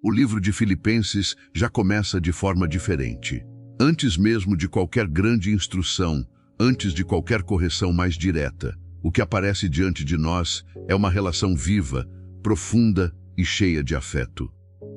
O livro de Filipenses já começa de forma diferente. Antes mesmo de qualquer grande instrução, antes de qualquer correção mais direta, o que aparece diante de nós é uma relação viva, profunda e cheia de afeto.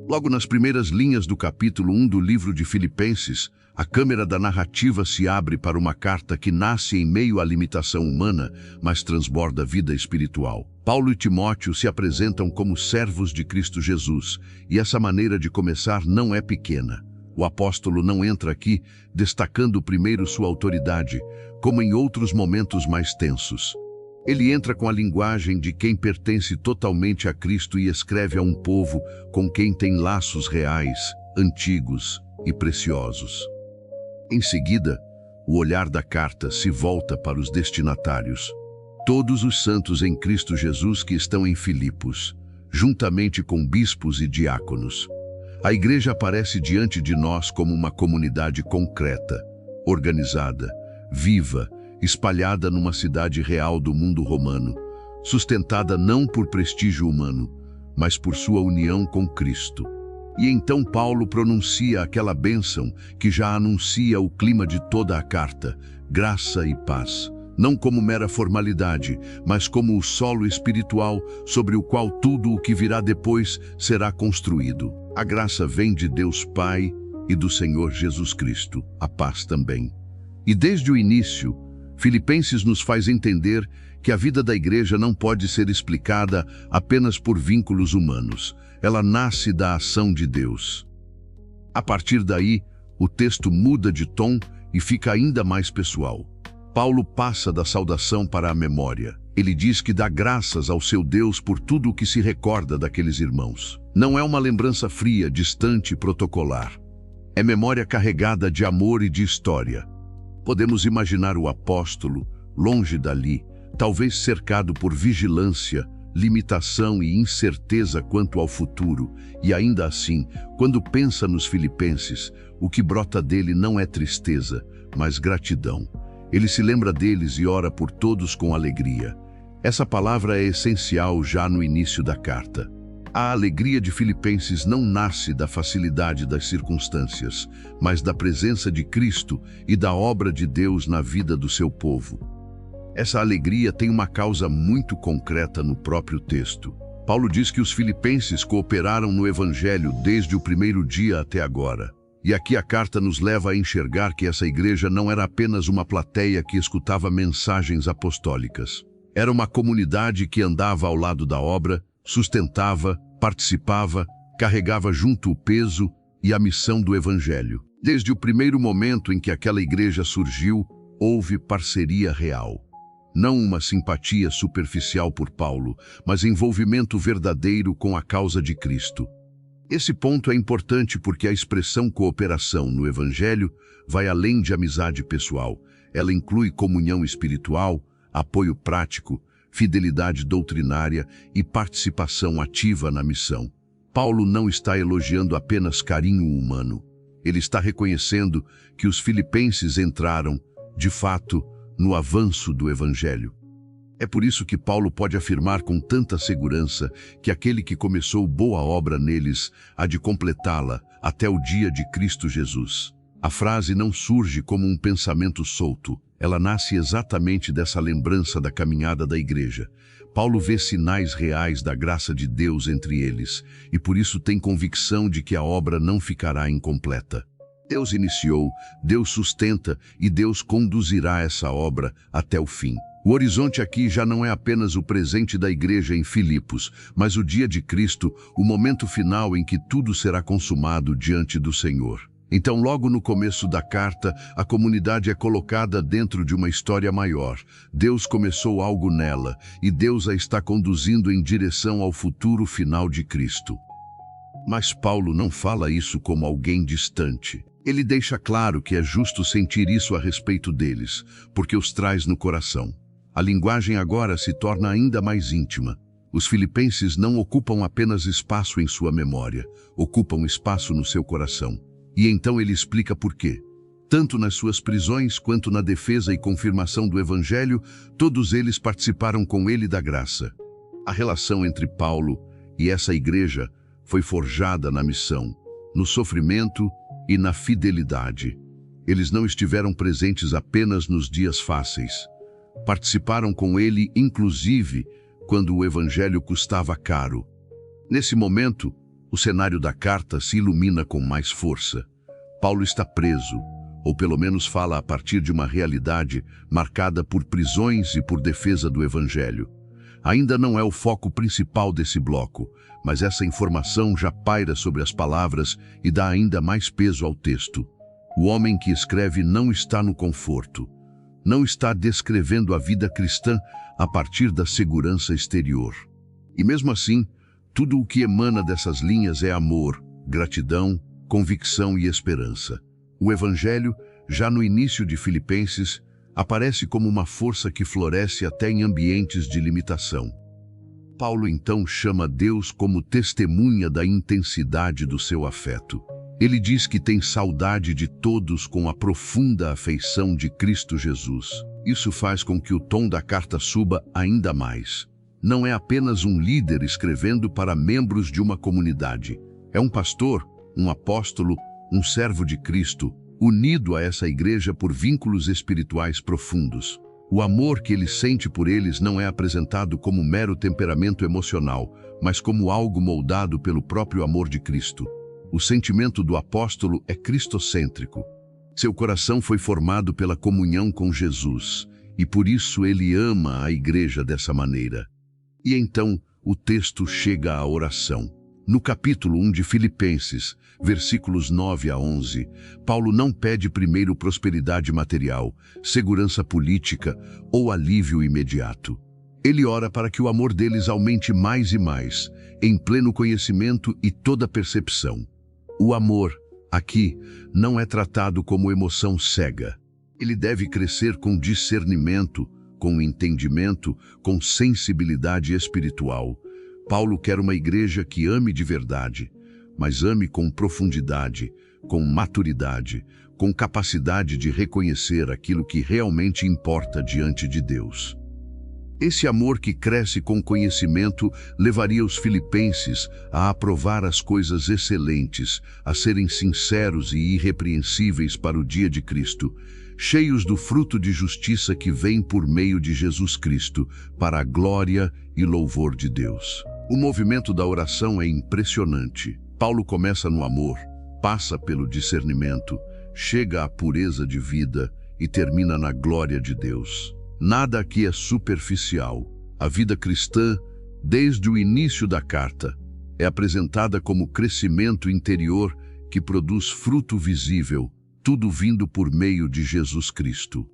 Logo nas primeiras linhas do capítulo 1 do livro de Filipenses, a câmera da narrativa se abre para uma carta que nasce em meio à limitação humana, mas transborda vida espiritual. Paulo e Timóteo se apresentam como servos de Cristo Jesus, e essa maneira de começar não é pequena. O apóstolo não entra aqui destacando primeiro sua autoridade, como em outros momentos mais tensos. Ele entra com a linguagem de quem pertence totalmente a Cristo e escreve a um povo com quem tem laços reais, antigos e preciosos. Em seguida, o olhar da carta se volta para os destinatários. Todos os santos em Cristo Jesus que estão em Filipos, juntamente com bispos e diáconos. A igreja aparece diante de nós como uma comunidade concreta, organizada, viva, espalhada numa cidade real do mundo romano, sustentada não por prestígio humano, mas por sua união com Cristo. E então Paulo pronuncia aquela bênção que já anuncia o clima de toda a carta: graça e paz, não como mera formalidade, mas como o solo espiritual sobre o qual tudo o que virá depois será construído. A graça vem de Deus Pai e do Senhor Jesus Cristo, a paz também. E desde o início, Filipenses nos faz entender que a vida da igreja não pode ser explicada apenas por vínculos humanos. Ela nasce da ação de Deus. A partir daí, o texto muda de tom e fica ainda mais pessoal. Paulo passa da saudação para a memória. Ele diz que dá graças ao seu Deus por tudo o que se recorda daqueles irmãos. Não é uma lembrança fria, distante e protocolar. É memória carregada de amor e de história. Podemos imaginar o apóstolo, longe dali, talvez cercado por vigilância, limitação e incerteza quanto ao futuro, e ainda assim, quando pensa nos filipenses, o que brota dele não é tristeza, mas gratidão. Ele se lembra deles e ora por todos com alegria. Essa palavra é essencial já no início da carta. A alegria de Filipenses não nasce da facilidade das circunstâncias, mas da presença de Cristo e da obra de Deus na vida do seu povo. Essa alegria tem uma causa muito concreta no próprio texto. Paulo diz que os filipenses cooperaram no Evangelho desde o primeiro dia até agora. E aqui a carta nos leva a enxergar que essa igreja não era apenas uma plateia que escutava mensagens apostólicas. Era uma comunidade que andava ao lado da obra, sustentava, participava, carregava junto o peso e a missão do Evangelho. Desde o primeiro momento em que aquela igreja surgiu, houve parceria real. Não uma simpatia superficial por Paulo, mas envolvimento verdadeiro com a causa de Cristo. Esse ponto é importante porque a expressão cooperação no Evangelho vai além de amizade pessoal. Ela inclui comunhão espiritual, apoio prático, fidelidade doutrinária e participação ativa na missão. Paulo não está elogiando apenas carinho humano. Ele está reconhecendo que os filipenses entraram, de fato, no avanço do Evangelho. É por isso que Paulo pode afirmar com tanta segurança que aquele que começou boa obra neles há de completá-la até o dia de Cristo Jesus. A frase não surge como um pensamento solto. Ela nasce exatamente dessa lembrança da caminhada da igreja. Paulo vê sinais reais da graça de Deus entre eles, e por isso tem convicção de que a obra não ficará incompleta. Deus iniciou, Deus sustenta e Deus conduzirá essa obra até o fim. O horizonte aqui já não é apenas o presente da igreja em Filipos, mas o dia de Cristo, o momento final em que tudo será consumado diante do Senhor. Então, logo no começo da carta, a comunidade é colocada dentro de uma história maior. Deus começou algo nela, e Deus a está conduzindo em direção ao futuro final de Cristo. Mas Paulo não fala isso como alguém distante. Ele deixa claro que é justo sentir isso a respeito deles, porque os traz no coração. A linguagem agora se torna ainda mais íntima. Os filipenses não ocupam apenas espaço em sua memória, ocupam espaço no seu coração. E então ele explica por quê. Tanto nas suas prisões quanto na defesa e confirmação do Evangelho, todos eles participaram com ele da graça. A relação entre Paulo e essa igreja foi forjada na missão, no sofrimento e na fidelidade. Eles não estiveram presentes apenas nos dias fáceis. Participaram com ele, inclusive, quando o evangelho custava caro. Nesse momento, o cenário da carta se ilumina com mais força. Paulo está preso, ou pelo menos fala a partir de uma realidade marcada por prisões e por defesa do evangelho. Ainda não é o foco principal desse bloco, mas essa informação já paira sobre as palavras e dá ainda mais peso ao texto. O homem que escreve não está no conforto. Não está descrevendo a vida cristã a partir da segurança exterior. E mesmo assim, tudo o que emana dessas linhas é amor, gratidão, convicção e esperança. O Evangelho, já no início de Filipenses, aparece como uma força que floresce até em ambientes de limitação. Paulo então chama Deus como testemunha da intensidade do seu afeto. Ele diz que tem saudade de todos com a profunda afeição de Cristo Jesus. Isso faz com que o tom da carta suba ainda mais. Não é apenas um líder escrevendo para membros de uma comunidade. É um pastor, um apóstolo, um servo de Cristo, unido a essa igreja por vínculos espirituais profundos. O amor que ele sente por eles não é apresentado como mero temperamento emocional, mas como algo moldado pelo próprio amor de Cristo. O sentimento do apóstolo é cristocêntrico. Seu coração foi formado pela comunhão com Jesus, e por isso ele ama a igreja dessa maneira. E então o texto chega à oração. No capítulo 1 de Filipenses, versículos 9 a 11, Paulo não pede primeiro prosperidade material, segurança política ou alívio imediato. Ele ora para que o amor deles aumente mais e mais, em pleno conhecimento e toda percepção. O amor, aqui, não é tratado como emoção cega. Ele deve crescer com discernimento, com entendimento, com sensibilidade espiritual. Paulo quer uma igreja que ame de verdade, mas ame com profundidade, com maturidade, com capacidade de reconhecer aquilo que realmente importa diante de Deus. Esse amor que cresce com conhecimento levaria os filipenses a aprovar as coisas excelentes, a serem sinceros e irrepreensíveis para o dia de Cristo, cheios do fruto de justiça que vem por meio de Jesus Cristo, para a glória e louvor de Deus. O movimento da oração é impressionante. Paulo começa no amor, passa pelo discernimento, chega à pureza de vida e termina na glória de Deus. Nada aqui é superficial. A vida cristã, desde o início da carta, é apresentada como crescimento interior que produz fruto visível, tudo vindo por meio de Jesus Cristo.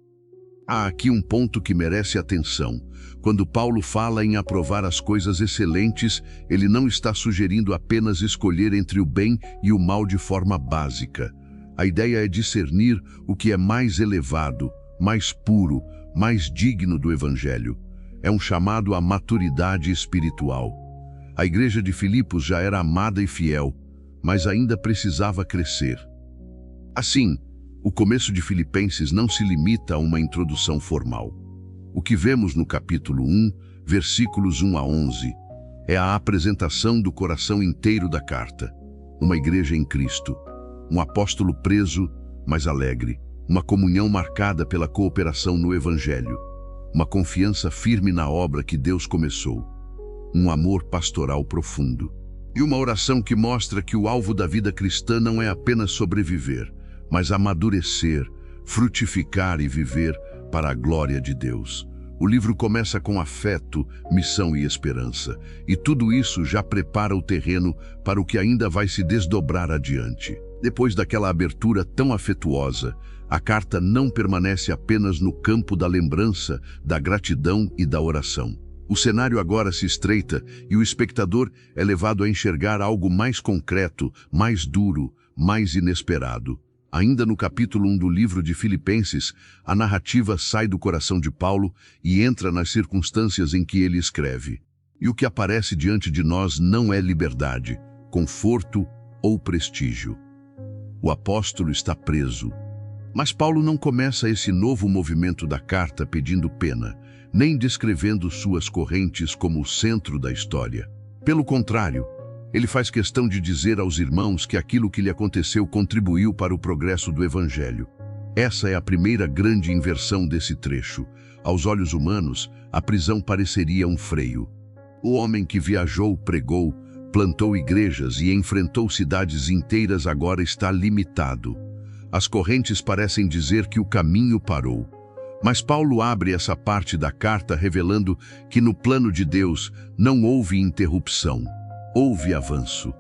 Há aqui um ponto que merece atenção. Quando Paulo fala em aprovar as coisas excelentes, ele não está sugerindo apenas escolher entre o bem e o mal de forma básica. A ideia é discernir o que é mais elevado, mais puro, mais digno do Evangelho. É um chamado à maturidade espiritual. A igreja de Filipos já era amada e fiel, mas ainda precisava crescer. Assim, o começo de Filipenses não se limita a uma introdução formal. O que vemos no capítulo 1, versículos 1 a 11, é a apresentação do coração inteiro da carta. Uma igreja em Cristo, um apóstolo preso, mas alegre, uma comunhão marcada pela cooperação no Evangelho, uma confiança firme na obra que Deus começou, um amor pastoral profundo, e uma oração que mostra que o alvo da vida cristã não é apenas sobreviver, mas amadurecer, frutificar e viver para a glória de Deus. O livro começa com afeto, missão e esperança, e tudo isso já prepara o terreno para o que ainda vai se desdobrar adiante. Depois daquela abertura tão afetuosa, a carta não permanece apenas no campo da lembrança, da gratidão e da oração. O cenário agora se estreita e o espectador é levado a enxergar algo mais concreto, mais duro, mais inesperado. Ainda no capítulo 1 do livro de Filipenses, a narrativa sai do coração de Paulo e entra nas circunstâncias em que ele escreve. E o que aparece diante de nós não é liberdade, conforto ou prestígio. O apóstolo está preso. Mas Paulo não começa esse novo movimento da carta pedindo pena, nem descrevendo suas correntes como o centro da história. Pelo contrário, Ele faz questão de dizer aos irmãos que aquilo que lhe aconteceu contribuiu para o progresso do Evangelho. Essa é a primeira grande inversão desse trecho. Aos olhos humanos, a prisão pareceria um freio. O homem que viajou, pregou, plantou igrejas e enfrentou cidades inteiras agora está limitado. As correntes parecem dizer que o caminho parou. Mas Paulo abre essa parte da carta revelando que no plano de Deus não houve interrupção, houve avanço.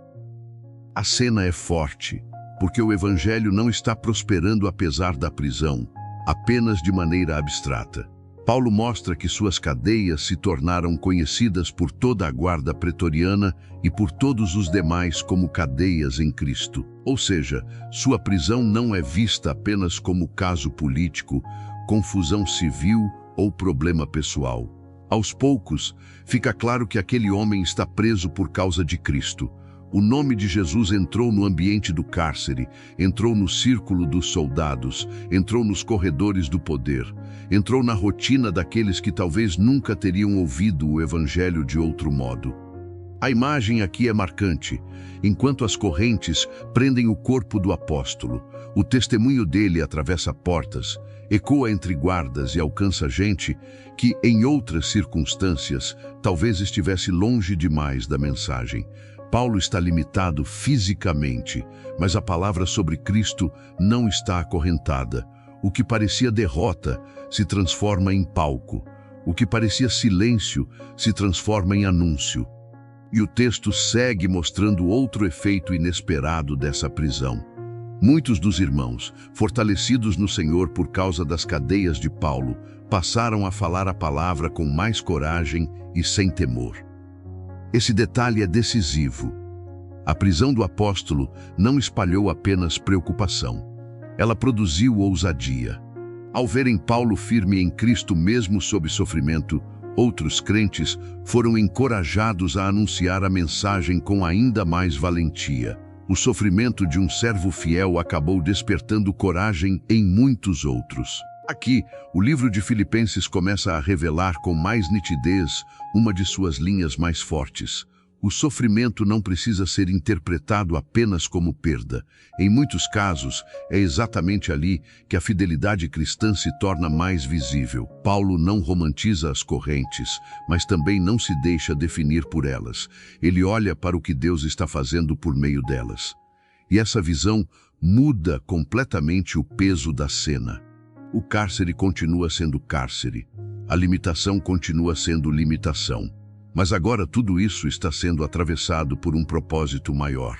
A cena é forte, porque o Evangelho não está prosperando apesar da prisão, apenas de maneira abstrata. Paulo mostra que suas cadeias se tornaram conhecidas por toda a guarda pretoriana e por todos os demais como cadeias em Cristo. Ou seja, sua prisão não é vista apenas como caso político, confusão civil ou problema pessoal. Aos poucos, fica claro que aquele homem está preso por causa de Cristo. O nome de Jesus entrou no ambiente do cárcere, entrou no círculo dos soldados, entrou nos corredores do poder, entrou na rotina daqueles que talvez nunca teriam ouvido o Evangelho de outro modo. A imagem aqui é marcante. Enquanto as correntes prendem o corpo do apóstolo, o testemunho dele atravessa portas, ecoa entre guardas e alcança gente que, em outras circunstâncias, talvez estivesse longe demais da mensagem. Paulo está limitado fisicamente, mas a palavra sobre Cristo não está acorrentada. O que parecia derrota se transforma em palco. O que parecia silêncio se transforma em anúncio. E o texto segue mostrando outro efeito inesperado dessa prisão. Muitos dos irmãos, fortalecidos no Senhor por causa das cadeias de Paulo, passaram a falar a palavra com mais coragem e sem temor. Esse detalhe é decisivo. A prisão do apóstolo não espalhou apenas preocupação. Ela produziu ousadia. Ao verem Paulo firme em Cristo mesmo sob sofrimento, outros crentes foram encorajados a anunciar a mensagem com ainda mais valentia. O sofrimento de um servo fiel acabou despertando coragem em muitos outros. Aqui, o livro de Filipenses começa a revelar com mais nitidez uma de suas linhas mais fortes. O sofrimento não precisa ser interpretado apenas como perda. Em muitos casos, é exatamente ali que a fidelidade cristã se torna mais visível. Paulo não romantiza as correntes, mas também não se deixa definir por elas. Ele olha para o que Deus está fazendo por meio delas. E essa visão muda completamente o peso da cena. O cárcere continua sendo cárcere. A limitação continua sendo limitação. Mas agora tudo isso está sendo atravessado por um propósito maior.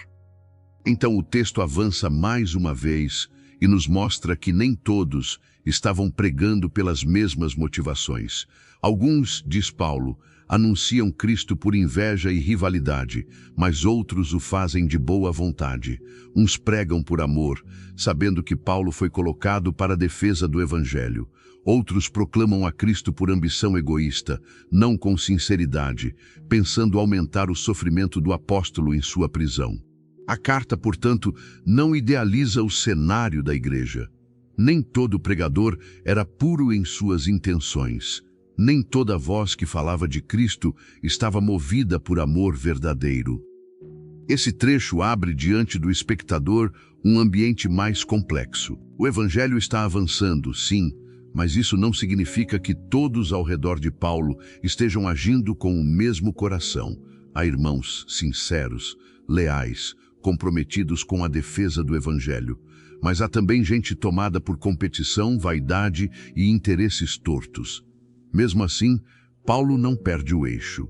Então o texto avança mais uma vez e nos mostra que nem todos estavam pregando pelas mesmas motivações. Alguns, diz Paulo, anunciam Cristo por inveja e rivalidade, mas outros o fazem de boa vontade. Uns pregam por amor, sabendo que Paulo foi colocado para a defesa do Evangelho. Outros proclamam a Cristo por ambição egoísta, não com sinceridade, pensando aumentar o sofrimento do apóstolo em sua prisão. A carta, portanto, não idealiza o cenário da igreja. Nem todo pregador era puro em suas intenções. Nem toda voz que falava de Cristo estava movida por amor verdadeiro. Esse trecho abre diante do espectador um ambiente mais complexo. O Evangelho está avançando, sim, mas isso não significa que todos ao redor de Paulo estejam agindo com o mesmo coração. Há irmãos sinceros, leais, comprometidos com a defesa do Evangelho. Mas há também gente tomada por competição, vaidade e interesses tortos. Mesmo assim, Paulo não perde o eixo.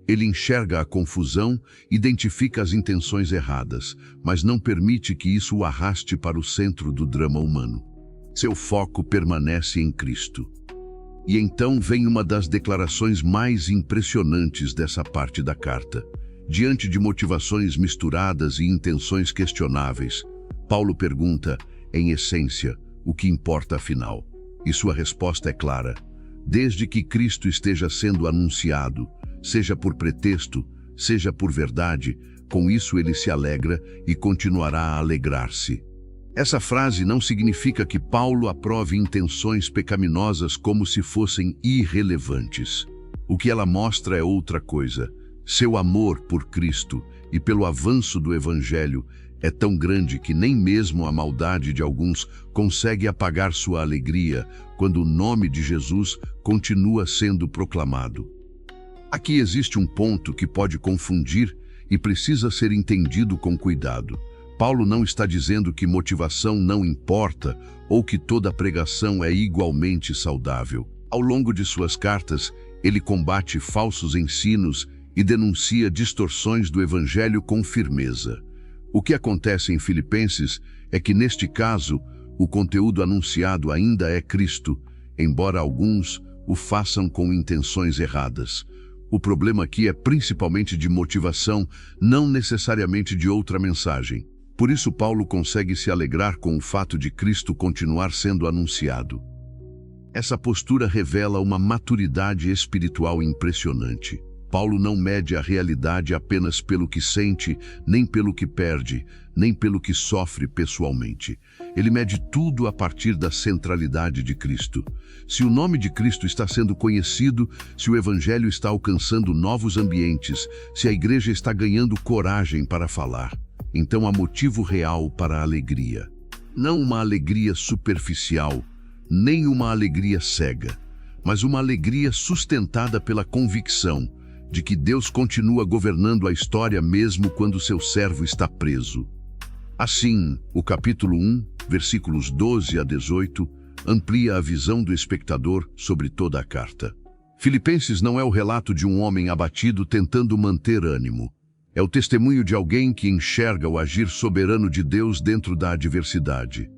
Ele enxerga a confusão, identifica as intenções erradas, mas não permite que isso o arraste para o centro do drama humano. Seu foco permanece em Cristo. E então vem uma das declarações mais impressionantes dessa parte da carta. Diante de motivações misturadas e intenções questionáveis, Paulo pergunta, em essência, o que importa afinal. E sua resposta é clara. Desde que Cristo esteja sendo anunciado, seja por pretexto, seja por verdade, com isso ele se alegra e continuará a alegrar-se. Essa frase não significa que Paulo aprove intenções pecaminosas como se fossem irrelevantes. O que ela mostra é outra coisa. Seu amor por Cristo e pelo avanço do Evangelho é tão grande que nem mesmo a maldade de alguns consegue apagar sua alegria quando o nome de Jesus continua sendo proclamado. Aqui existe um ponto que pode confundir e precisa ser entendido com cuidado. Paulo não está dizendo que motivação não importa ou que toda pregação é igualmente saudável. Ao longo de suas cartas, ele combate falsos ensinos e denuncia distorções do Evangelho com firmeza. O que acontece em Filipenses é que, neste caso, o conteúdo anunciado ainda é Cristo, embora alguns o façam com intenções erradas. O problema aqui é principalmente de motivação, não necessariamente de outra mensagem. Por isso, Paulo consegue se alegrar com o fato de Cristo continuar sendo anunciado. Essa postura revela uma maturidade espiritual impressionante. Paulo não mede a realidade apenas pelo que sente, nem pelo que perde, nem pelo que sofre pessoalmente. Ele mede tudo a partir da centralidade de Cristo. Se o nome de Cristo está sendo conhecido, se o Evangelho está alcançando novos ambientes, se a igreja está ganhando coragem para falar, então há motivo real para a alegria. Não uma alegria superficial, nem uma alegria cega, mas uma alegria sustentada pela convicção de que Deus continua governando a história mesmo quando seu servo está preso. Assim, o capítulo 1, versículos 12 a 18, amplia a visão do espectador sobre toda a carta. Filipenses não é o relato de um homem abatido tentando manter ânimo. É o testemunho de alguém que enxerga o agir soberano de Deus dentro da adversidade.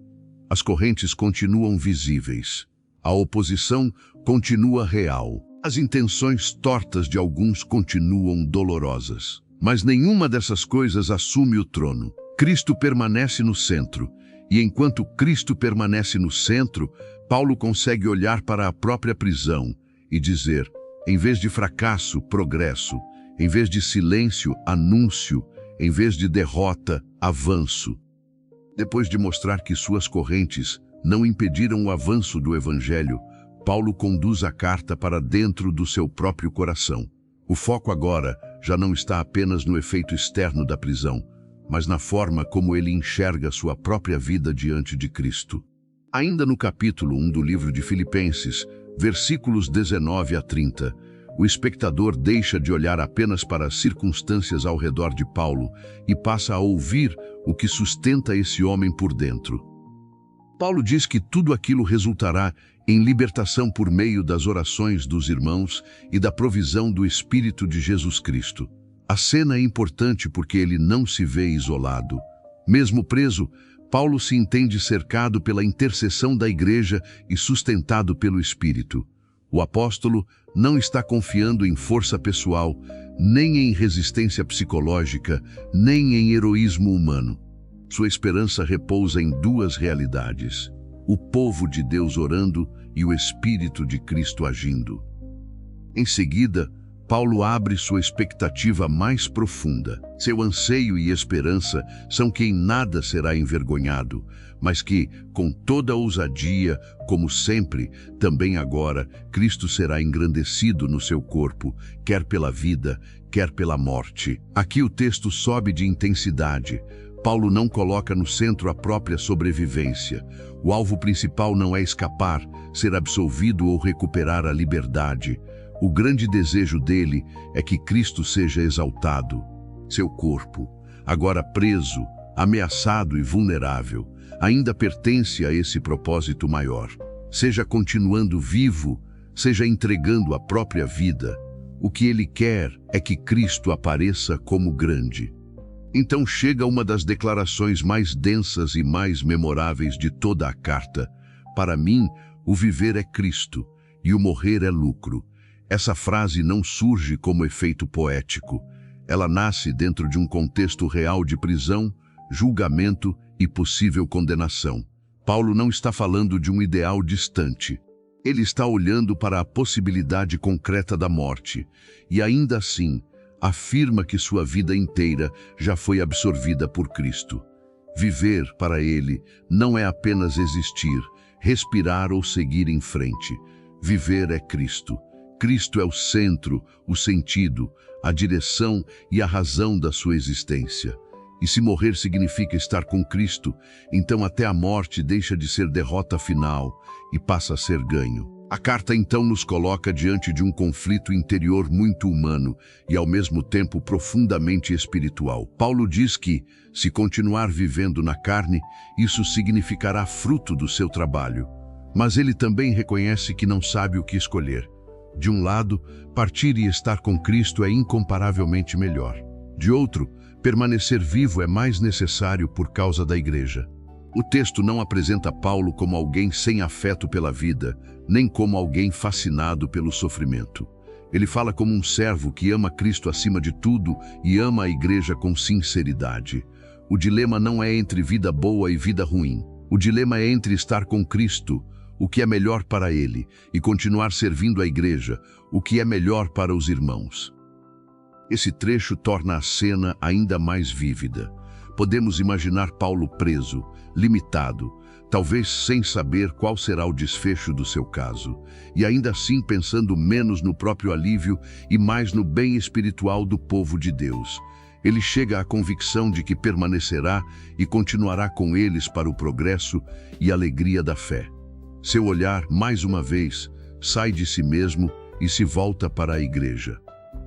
As correntes continuam visíveis. A oposição continua real. As intenções tortas de alguns continuam dolorosas. Mas nenhuma dessas coisas assume o trono. Cristo permanece no centro. E enquanto Cristo permanece no centro, Paulo consegue olhar para a própria prisão e dizer, em vez de fracasso, progresso. Em vez de silêncio, anúncio. Em vez de derrota, avanço. Depois de mostrar que suas correntes não impediram o avanço do Evangelho, Paulo conduz a carta para dentro do seu próprio coração. O foco agora já não está apenas no efeito externo da prisão, mas na forma como ele enxerga sua própria vida diante de Cristo. Ainda no capítulo 1 do livro de Filipenses, versículos 19 a 30, o espectador deixa de olhar apenas para as circunstâncias ao redor de Paulo e passa a ouvir o que sustenta esse homem por dentro. Paulo diz que tudo aquilo resultará em libertação por meio das orações dos irmãos e da provisão do Espírito de Jesus Cristo. A cena é importante porque ele não se vê isolado. Mesmo preso, Paulo se entende cercado pela intercessão da igreja e sustentado pelo Espírito. O apóstolo não está confiando em força pessoal, nem em resistência psicológica, nem em heroísmo humano. Sua esperança repousa em duas realidades: o povo de Deus orando e o Espírito de Cristo agindo. Em seguida, Paulo abre sua expectativa mais profunda. Seu anseio e esperança são que em nada será envergonhado, mas que, com toda ousadia, como sempre, também agora, Cristo será engrandecido no seu corpo, quer pela vida, quer pela morte. Aqui o texto sobe de intensidade. Paulo não coloca no centro a própria sobrevivência. O alvo principal não é escapar, ser absolvido ou recuperar a liberdade. O grande desejo dele é que Cristo seja exaltado. Seu corpo, agora preso, ameaçado e vulnerável, ainda pertence a esse propósito maior. Seja continuando vivo, seja entregando a própria vida, o que ele quer é que Cristo apareça como grande. Então chega uma das declarações mais densas e mais memoráveis de toda a carta. Para mim, o viver é Cristo e o morrer é lucro. Essa frase não surge como efeito poético. Ela nasce dentro de um contexto real de prisão, julgamento e possível condenação. Paulo não está falando de um ideal distante. Ele está olhando para a possibilidade concreta da morte e, ainda assim, afirma que sua vida inteira já foi absorvida por Cristo. Viver, para ele, não é apenas existir, respirar ou seguir em frente. Viver é Cristo. Cristo é o centro, o sentido, a direção e a razão da sua existência. E se morrer significa estar com Cristo, então até a morte deixa de ser derrota final e passa a ser ganho. A carta então nos coloca diante de um conflito interior muito humano e ao mesmo tempo profundamente espiritual. Paulo diz que, se continuar vivendo na carne, isso significará fruto do seu trabalho. Mas ele também reconhece que não sabe o que escolher. De um lado, partir e estar com Cristo é incomparavelmente melhor. De outro, permanecer vivo é mais necessário por causa da igreja. O texto não apresenta Paulo como alguém sem afeto pela vida, nem como alguém fascinado pelo sofrimento. Ele fala como um servo que ama Cristo acima de tudo e ama a igreja com sinceridade. O dilema não é entre vida boa e vida ruim. O dilema é entre estar com Cristo, o que é melhor para ele, e continuar servindo a igreja, o que é melhor para os irmãos. Esse trecho torna a cena ainda mais vívida. Podemos imaginar Paulo preso, limitado, talvez sem saber qual será o desfecho do seu caso, e ainda assim pensando menos no próprio alívio e mais no bem espiritual do povo de Deus. Ele chega à convicção de que permanecerá e continuará com eles para o progresso e alegria da fé. Seu olhar, mais uma vez, sai de si mesmo e se volta para a igreja.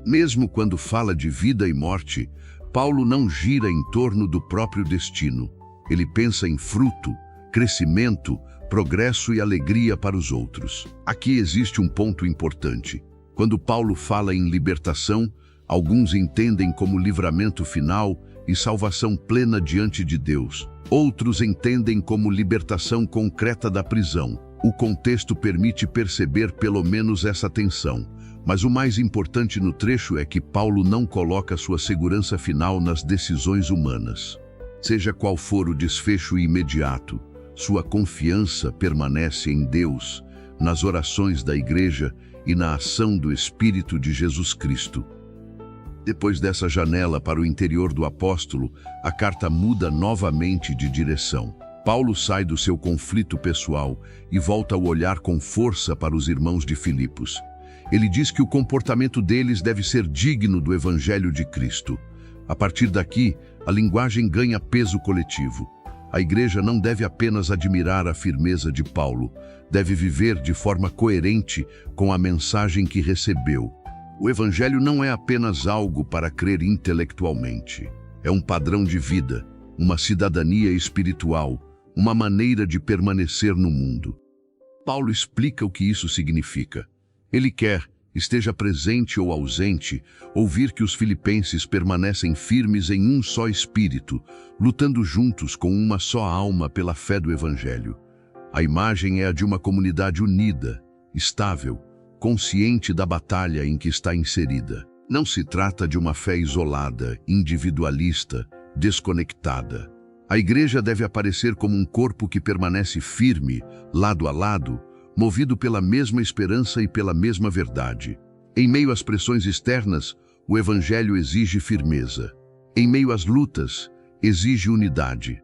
Mesmo quando fala de vida e morte, Paulo não gira em torno do próprio destino. Ele pensa em fruto, crescimento, progresso e alegria para os outros. Aqui existe um ponto importante. Quando Paulo fala em libertação, alguns entendem como livramento final e salvação plena diante de Deus. Outros entendem como libertação concreta da prisão. O contexto permite perceber pelo menos essa tensão. Mas o mais importante no trecho é que Paulo não coloca sua segurança final nas decisões humanas. Seja qual for o desfecho imediato, sua confiança permanece em Deus, nas orações da igreja e na ação do Espírito de Jesus Cristo. Depois dessa janela para o interior do apóstolo, a carta muda novamente de direção. Paulo sai do seu conflito pessoal e volta o olhar com força para os irmãos de Filipos. Ele diz que o comportamento deles deve ser digno do Evangelho de Cristo. A partir daqui, a linguagem ganha peso coletivo. A igreja não deve apenas admirar a firmeza de Paulo, deve viver de forma coerente com a mensagem que recebeu. O Evangelho não é apenas algo para crer intelectualmente. É um padrão de vida, uma cidadania espiritual, uma maneira de permanecer no mundo. Paulo explica o que isso significa. Ele quer, esteja presente ou ausente, ouvir que os filipenses permanecem firmes em um só espírito, lutando juntos com uma só alma pela fé do Evangelho. A imagem é a de uma comunidade unida, estável, consciente da batalha em que está inserida. Não se trata de uma fé isolada, individualista, desconectada. A igreja deve aparecer como um corpo que permanece firme, lado a lado, movido pela mesma esperança e pela mesma verdade. Em meio às pressões externas, o Evangelho exige firmeza. Em meio às lutas, exige unidade.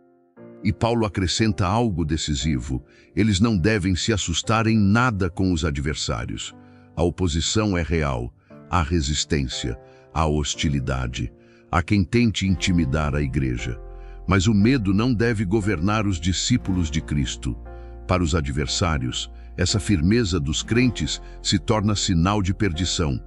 E Paulo acrescenta algo decisivo: eles não devem se assustar em nada com os adversários. A oposição é real, há resistência, há hostilidade, há quem tente intimidar a igreja. Mas o medo não deve governar os discípulos de Cristo. Para os adversários, essa firmeza dos crentes se torna sinal de perdição.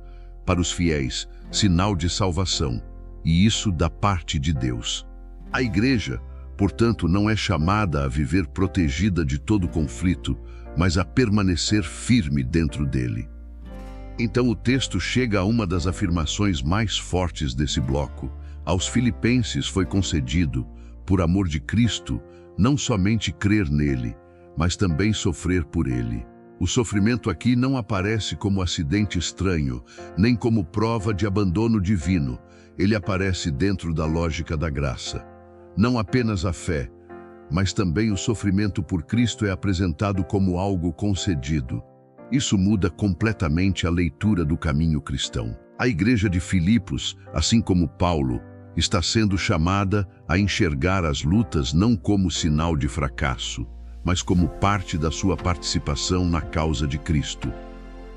Para os fiéis, sinal de salvação. E isso da parte de Deus. A igreja, portanto, não é chamada a viver protegida de todo conflito, mas a permanecer firme dentro dele. Então o texto chega a uma das afirmações mais fortes desse bloco. Aos filipenses foi concedido, por amor de Cristo, não somente crer nele, mas também sofrer por ele. O sofrimento aqui não aparece como acidente estranho, nem como prova de abandono divino. Ele aparece dentro da lógica da graça. Não apenas a fé, mas também o sofrimento por Cristo é apresentado como algo concedido. Isso muda completamente a leitura do caminho cristão. A igreja de Filipos, assim como Paulo, está sendo chamada a enxergar as lutas não como sinal de fracasso, mas como parte da sua participação na causa de Cristo.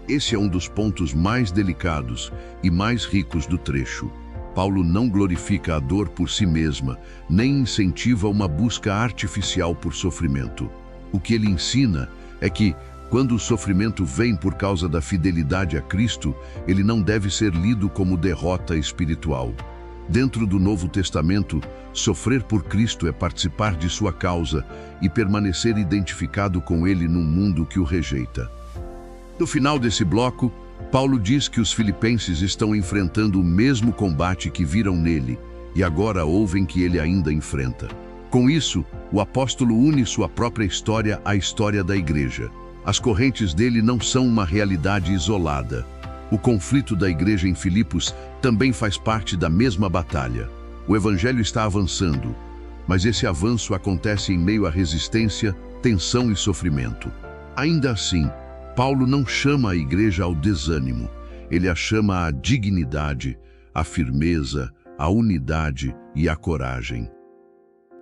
Esse é um dos pontos mais delicados e mais ricos do trecho. Paulo não glorifica a dor por si mesma, nem incentiva uma busca artificial por sofrimento. O que ele ensina é que, quando o sofrimento vem por causa da fidelidade a Cristo, ele não deve ser lido como derrota espiritual. Dentro do Novo Testamento, sofrer por Cristo é participar de sua causa e permanecer identificado com ele num mundo que o rejeita. No final desse bloco, Paulo diz que os filipenses estão enfrentando o mesmo combate que viram nele e agora ouvem que ele ainda enfrenta. Com isso, o apóstolo une sua própria história à história da igreja. As correntes dele não são uma realidade isolada. O conflito da igreja em Filipos também faz parte da mesma batalha. O evangelho está avançando, mas esse avanço acontece em meio à resistência, tensão e sofrimento. Ainda assim, Paulo não chama a igreja ao desânimo. Ele a chama à dignidade, à firmeza, à unidade e à coragem.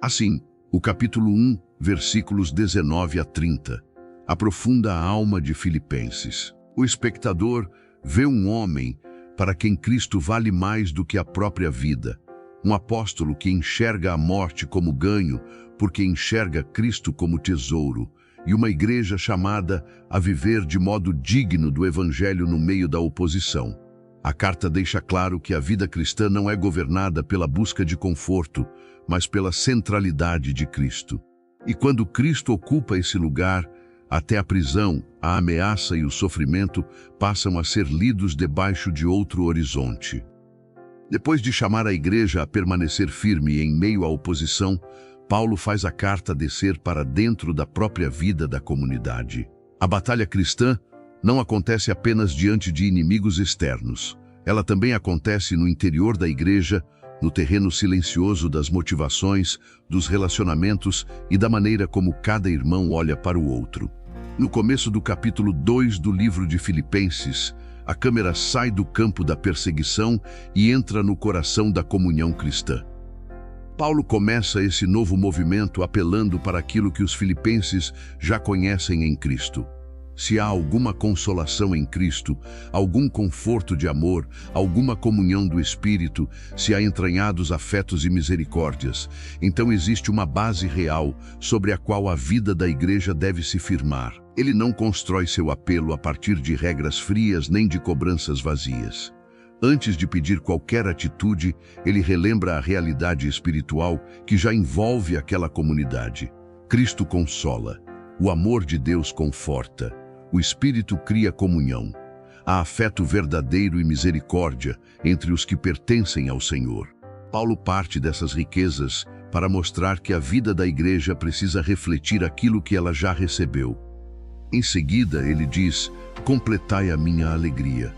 Assim, o capítulo 1, versículos 19 a 30, aprofunda a alma de Filipenses. O espectador vê um homem para quem Cristo vale mais do que a própria vida. Um apóstolo que enxerga a morte como ganho, porque enxerga Cristo como tesouro. E uma igreja chamada a viver de modo digno do Evangelho no meio da oposição. A carta deixa claro que a vida cristã não é governada pela busca de conforto, mas pela centralidade de Cristo. E quando Cristo ocupa esse lugar, até a prisão, a ameaça e o sofrimento passam a ser lidos debaixo de outro horizonte. Depois de chamar a igreja a permanecer firme em meio à oposição, Paulo faz a carta descer para dentro da própria vida da comunidade. A batalha cristã não acontece apenas diante de inimigos externos. Ela também acontece no interior da igreja, no terreno silencioso das motivações, dos relacionamentos e da maneira como cada irmão olha para o outro. No começo do capítulo 2 do livro de Filipenses, a câmera sai do campo da perseguição e entra no coração da comunhão cristã. Paulo começa esse novo movimento apelando para aquilo que os filipenses já conhecem em Cristo. Se há alguma consolação em Cristo, algum conforto de amor, alguma comunhão do Espírito, se há entranhados afetos e misericórdias, então existe uma base real sobre a qual a vida da igreja deve se firmar. Ele não constrói seu apelo a partir de regras frias nem de cobranças vazias. Antes de pedir qualquer atitude, ele relembra a realidade espiritual que já envolve aquela comunidade. Cristo consola, o amor de Deus conforta, o Espírito cria comunhão. Há afeto verdadeiro e misericórdia entre os que pertencem ao Senhor. Paulo parte dessas riquezas para mostrar que a vida da igreja precisa refletir aquilo que ela já recebeu. Em seguida, ele diz: completai a minha alegria.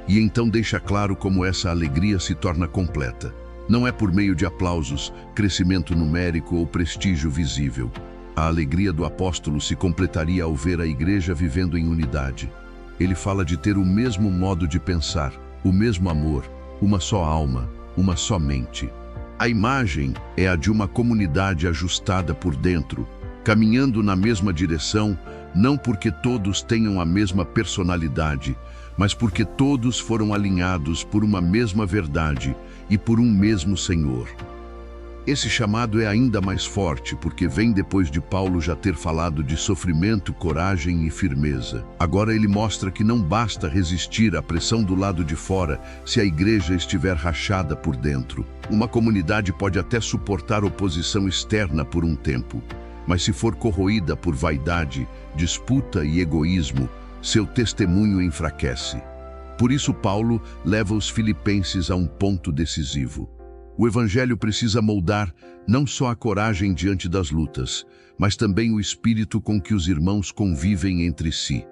E então deixa claro como essa alegria se torna completa. Não é por meio de aplausos, crescimento numérico ou prestígio visível. A alegria do apóstolo se completaria ao ver a igreja vivendo em unidade. Ele fala de ter o mesmo modo de pensar, o mesmo amor, uma só alma, uma só mente. A imagem é a de uma comunidade ajustada por dentro, caminhando na mesma direção, não porque todos tenham a mesma personalidade, mas porque todos foram alinhados por uma mesma verdade e por um mesmo Senhor. Esse chamado é ainda mais forte porque vem depois de Paulo já ter falado de sofrimento, coragem e firmeza. Agora ele mostra que não basta resistir à pressão do lado de fora se a igreja estiver rachada por dentro. Uma comunidade pode até suportar oposição externa por um tempo, mas se for corroída por vaidade, disputa e egoísmo, seu testemunho enfraquece. Por isso Paulo leva os filipenses a um ponto decisivo. O Evangelho precisa moldar não só a coragem diante das lutas, mas também o espírito com que os irmãos convivem entre si.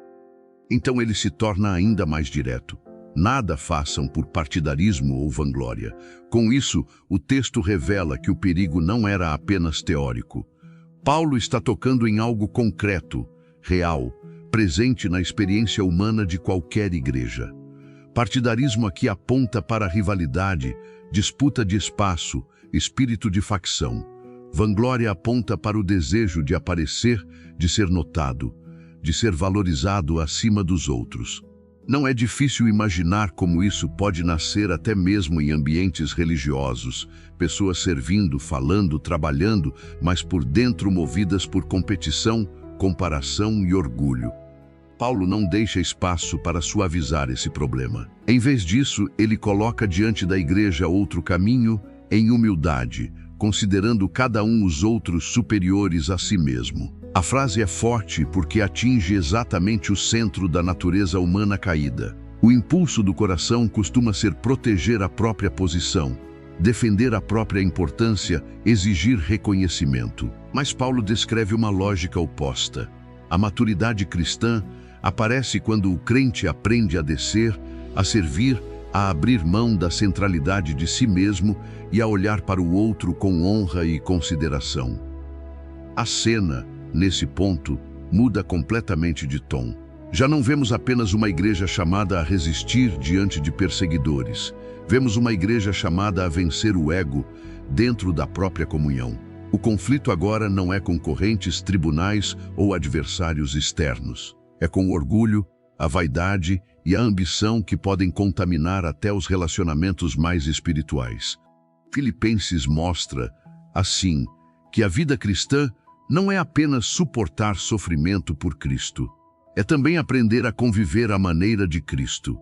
Então ele se torna ainda mais direto. Nada façam por partidarismo ou vanglória. Com isso, o texto revela que o perigo não era apenas teórico. Paulo está tocando em algo concreto, real, presente na experiência humana de qualquer igreja. Partidarismo aqui aponta para a rivalidade, disputa de espaço, espírito de facção. Vanglória aponta para o desejo de aparecer, de ser notado, de ser valorizado acima dos outros. Não é difícil imaginar como isso pode nascer até mesmo em ambientes religiosos, pessoas servindo, falando, trabalhando, mas por dentro movidas por competição, comparação e orgulho. Paulo não deixa espaço para suavizar esse problema. Em vez disso, ele coloca diante da igreja outro caminho, em humildade, considerando cada um os outros superiores a si mesmo. A frase é forte porque atinge exatamente o centro da natureza humana caída. O impulso do coração costuma ser proteger a própria posição, defender a própria importância, exigir reconhecimento. Mas Paulo descreve uma lógica oposta. A maturidade cristã aparece quando o crente aprende a descer, a servir, a abrir mão da centralidade de si mesmo e a olhar para o outro com honra e consideração. A cena, nesse ponto, muda completamente de tom. Já não vemos apenas uma igreja chamada a resistir diante de perseguidores. Vemos uma igreja chamada a vencer o ego dentro da própria comunhão. O conflito agora não é com correntes, tribunais ou adversários externos. É com o orgulho, a vaidade e a ambição que podem contaminar até os relacionamentos mais espirituais. Filipenses mostra, assim, que a vida cristã não é apenas suportar sofrimento por Cristo. É também aprender a conviver à maneira de Cristo.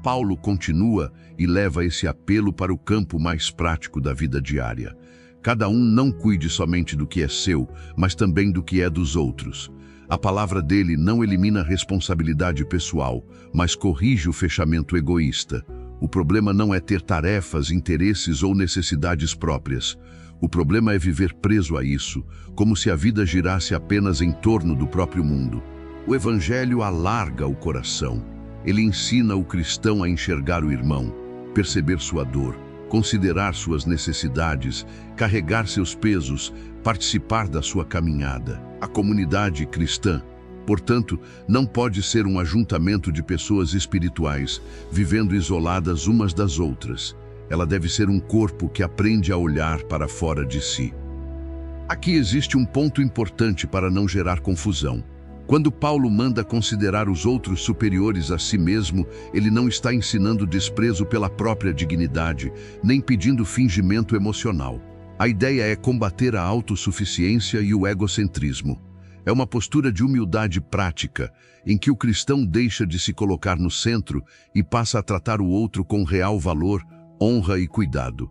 Paulo continua e leva esse apelo para o campo mais prático da vida diária. Cada um não cuide somente do que é seu, mas também do que é dos outros. A palavra dele não elimina a responsabilidade pessoal, mas corrige o fechamento egoísta. O problema não é ter tarefas, interesses ou necessidades próprias. O problema é viver preso a isso, como se a vida girasse apenas em torno do próprio mundo. O Evangelho alarga o coração. Ele ensina o cristão a enxergar o irmão, perceber sua dor, considerar suas necessidades, carregar seus pesos, participar da sua caminhada. A comunidade cristã, portanto, não pode ser um ajuntamento de pessoas espirituais, vivendo isoladas umas das outras. Ela deve ser um corpo que aprende a olhar para fora de si. Aqui existe um ponto importante para não gerar confusão. Quando Paulo manda considerar os outros superiores a si mesmo, ele não está ensinando desprezo pela própria dignidade, nem pedindo fingimento emocional. A ideia é combater a autossuficiência e o egocentrismo. É uma postura de humildade prática, em que o cristão deixa de se colocar no centro e passa a tratar o outro com real valor, honra e cuidado.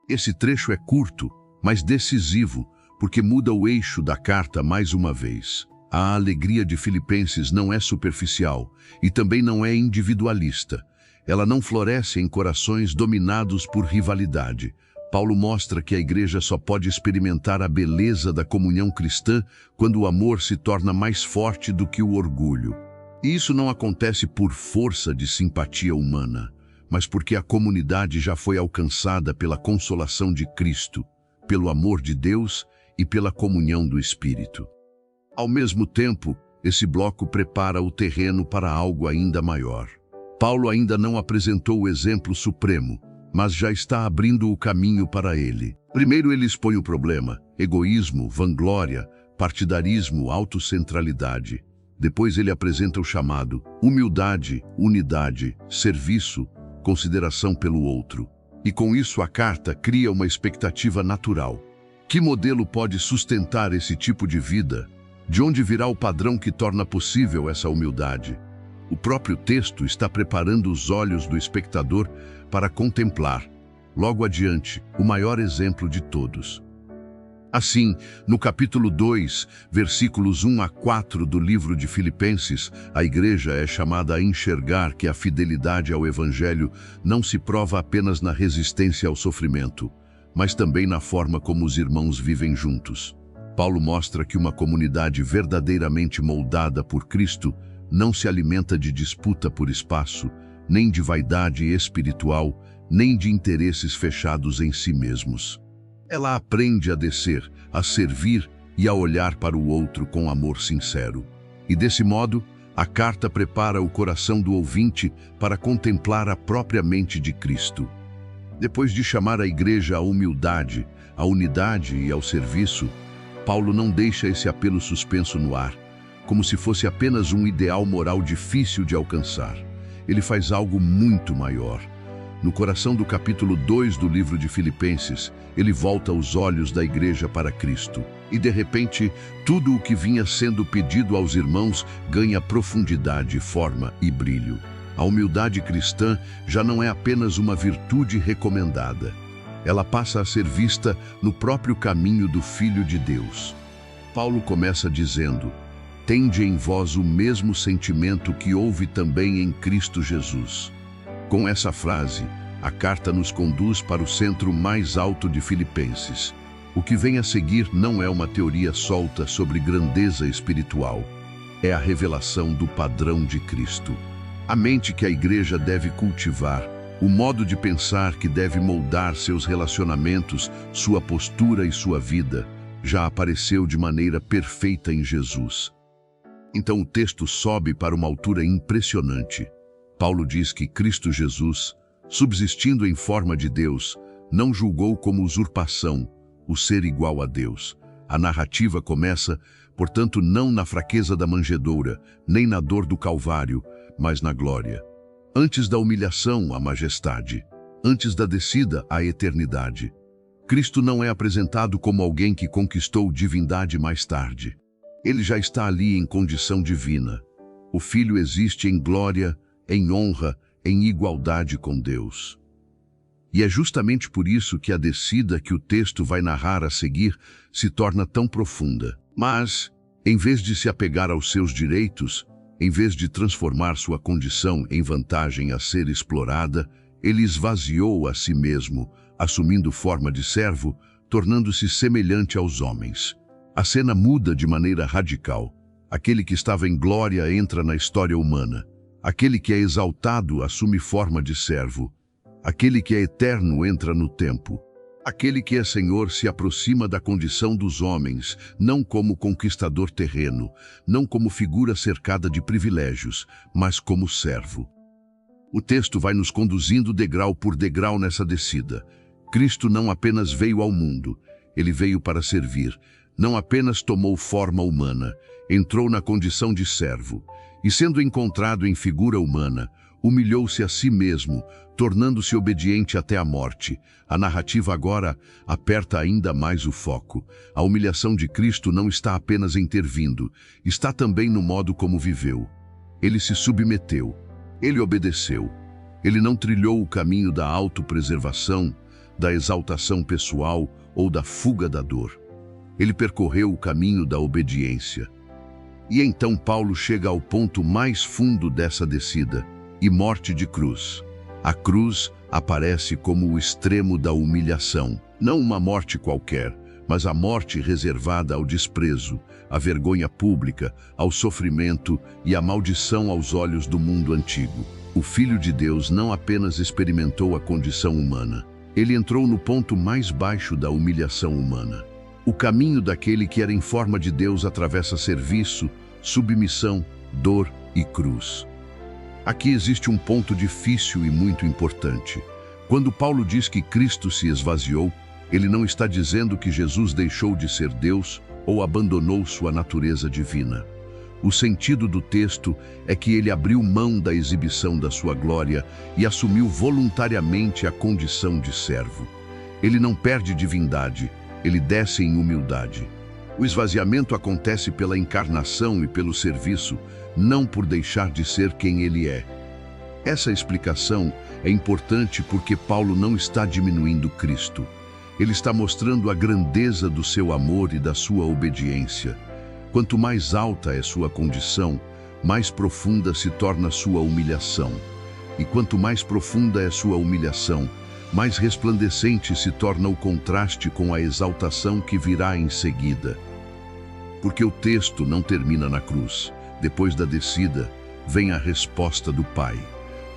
Esse trecho é curto, mas decisivo, porque muda o eixo da carta mais uma vez. A alegria de Filipenses não é superficial e também não é individualista. Ela não floresce em corações dominados por rivalidade. Paulo mostra que a igreja só pode experimentar a beleza da comunhão cristã quando o amor se torna mais forte do que o orgulho. E isso não acontece por força de simpatia humana, mas porque a comunidade já foi alcançada pela consolação de Cristo, pelo amor de Deus e pela comunhão do Espírito. Ao mesmo tempo, esse bloco prepara o terreno para algo ainda maior. Paulo ainda não apresentou o exemplo supremo, mas já está abrindo o caminho para ele. Primeiro ele expõe o problema: egoísmo, vanglória, partidarismo, autocentralidade. Depois ele apresenta o chamado: humildade, unidade, serviço, consideração pelo outro. E com isso a carta cria uma expectativa natural. Que modelo pode sustentar esse tipo de vida? De onde virá o padrão que torna possível essa humildade? O próprio texto está preparando os olhos do espectador para contemplar, logo adiante, o maior exemplo de todos. Assim, no capítulo 2, versículos 1 a 4 do livro de Filipenses, a igreja é chamada a enxergar que a fidelidade ao Evangelho não se prova apenas na resistência ao sofrimento, mas também na forma como os irmãos vivem juntos. Paulo mostra que uma comunidade verdadeiramente moldada por Cristo não se alimenta de disputa por espaço, nem de vaidade espiritual, nem de interesses fechados em si mesmos. Ela aprende a descer, a servir e a olhar para o outro com amor sincero. E desse modo, a carta prepara o coração do ouvinte para contemplar a própria mente de Cristo. Depois de chamar a igreja à humildade, à unidade e ao serviço, Paulo não deixa esse apelo suspenso no ar. como se fosse apenas um ideal moral difícil de alcançar. Ele faz algo muito maior. No coração do capítulo 2 do livro de Filipenses, ele volta os olhos da igreja para Cristo. E de repente, tudo o que vinha sendo pedido aos irmãos ganha profundidade, forma e brilho. A humildade cristã já não é apenas uma virtude recomendada. Ela passa a ser vista no próprio caminho do Filho de Deus. Paulo começa dizendo: "Tende em vós o mesmo sentimento que houve também em Cristo Jesus." Com essa frase, a carta nos conduz para o centro mais alto de Filipenses. O que vem a seguir não é uma teoria solta sobre grandeza espiritual. É a revelação do padrão de Cristo. A mente que a igreja deve cultivar, o modo de pensar que deve moldar seus relacionamentos, sua postura e sua vida, já apareceu de maneira perfeita em Jesus. Então o texto sobe para uma altura impressionante. Paulo diz que Cristo Jesus, subsistindo em forma de Deus, não julgou como usurpação o ser igual a Deus. A narrativa começa, portanto, não na fraqueza da manjedoura, nem na dor do Calvário, mas na glória. Antes da humilhação, a majestade. Antes da descida, a eternidade. Cristo não é apresentado como alguém que conquistou divindade mais tarde. Ele já está ali em condição divina. O Filho existe em glória, em honra, em igualdade com Deus. E é justamente por isso que a descida que o texto vai narrar a seguir se torna tão profunda. Mas, em vez de se apegar aos seus direitos, em vez de transformar sua condição em vantagem a ser explorada, ele esvaziou a si mesmo, assumindo forma de servo, tornando-se semelhante aos homens. A cena muda de maneira radical. Aquele que estava em glória entra na história humana. Aquele que é exaltado assume forma de servo. Aquele que é eterno entra no tempo. Aquele que é Senhor se aproxima da condição dos homens, não como conquistador terreno, não como figura cercada de privilégios, mas como servo. O texto vai nos conduzindo degrau por degrau nessa descida. Cristo não apenas veio ao mundo, ele veio para servir. Não apenas tomou forma humana, entrou na condição de servo. E sendo encontrado em figura humana, humilhou-se a si mesmo, tornando-se obediente até a morte. A narrativa agora aperta ainda mais o foco. A humilhação de Cristo não está apenas em ter vindo, está também no modo como viveu. Ele se submeteu, ele obedeceu. Ele não trilhou o caminho da autopreservação, da exaltação pessoal ou da fuga da dor. Ele percorreu o caminho da obediência. E então Paulo chega ao ponto mais fundo dessa descida, e morte de cruz. A cruz aparece como o extremo da humilhação. Não uma morte qualquer, mas a morte reservada ao desprezo, à vergonha pública, ao sofrimento e à maldição aos olhos do mundo antigo. O Filho de Deus não apenas experimentou a condição humana, ele entrou no ponto mais baixo da humilhação humana. O caminho daquele que era em forma de Deus atravessa serviço, submissão, dor e cruz. Aqui existe um ponto difícil e muito importante. Quando Paulo diz que Cristo se esvaziou, ele não está dizendo que Jesus deixou de ser Deus ou abandonou sua natureza divina. O sentido do texto é que ele abriu mão da exibição da sua glória e assumiu voluntariamente a condição de servo. Ele não perde divindade, ele desce em humildade. O esvaziamento acontece pela encarnação e pelo serviço, não por deixar de ser quem ele é. Essa explicação é importante porque Paulo não está diminuindo Cristo. Ele está mostrando a grandeza do seu amor e da sua obediência. Quanto mais alta é sua condição, mais profunda se torna sua humilhação. E quanto mais profunda é sua humilhação, mais resplandecente se torna o contraste com a exaltação que virá em seguida. Porque o texto não termina na cruz. Depois da descida, vem a resposta do Pai.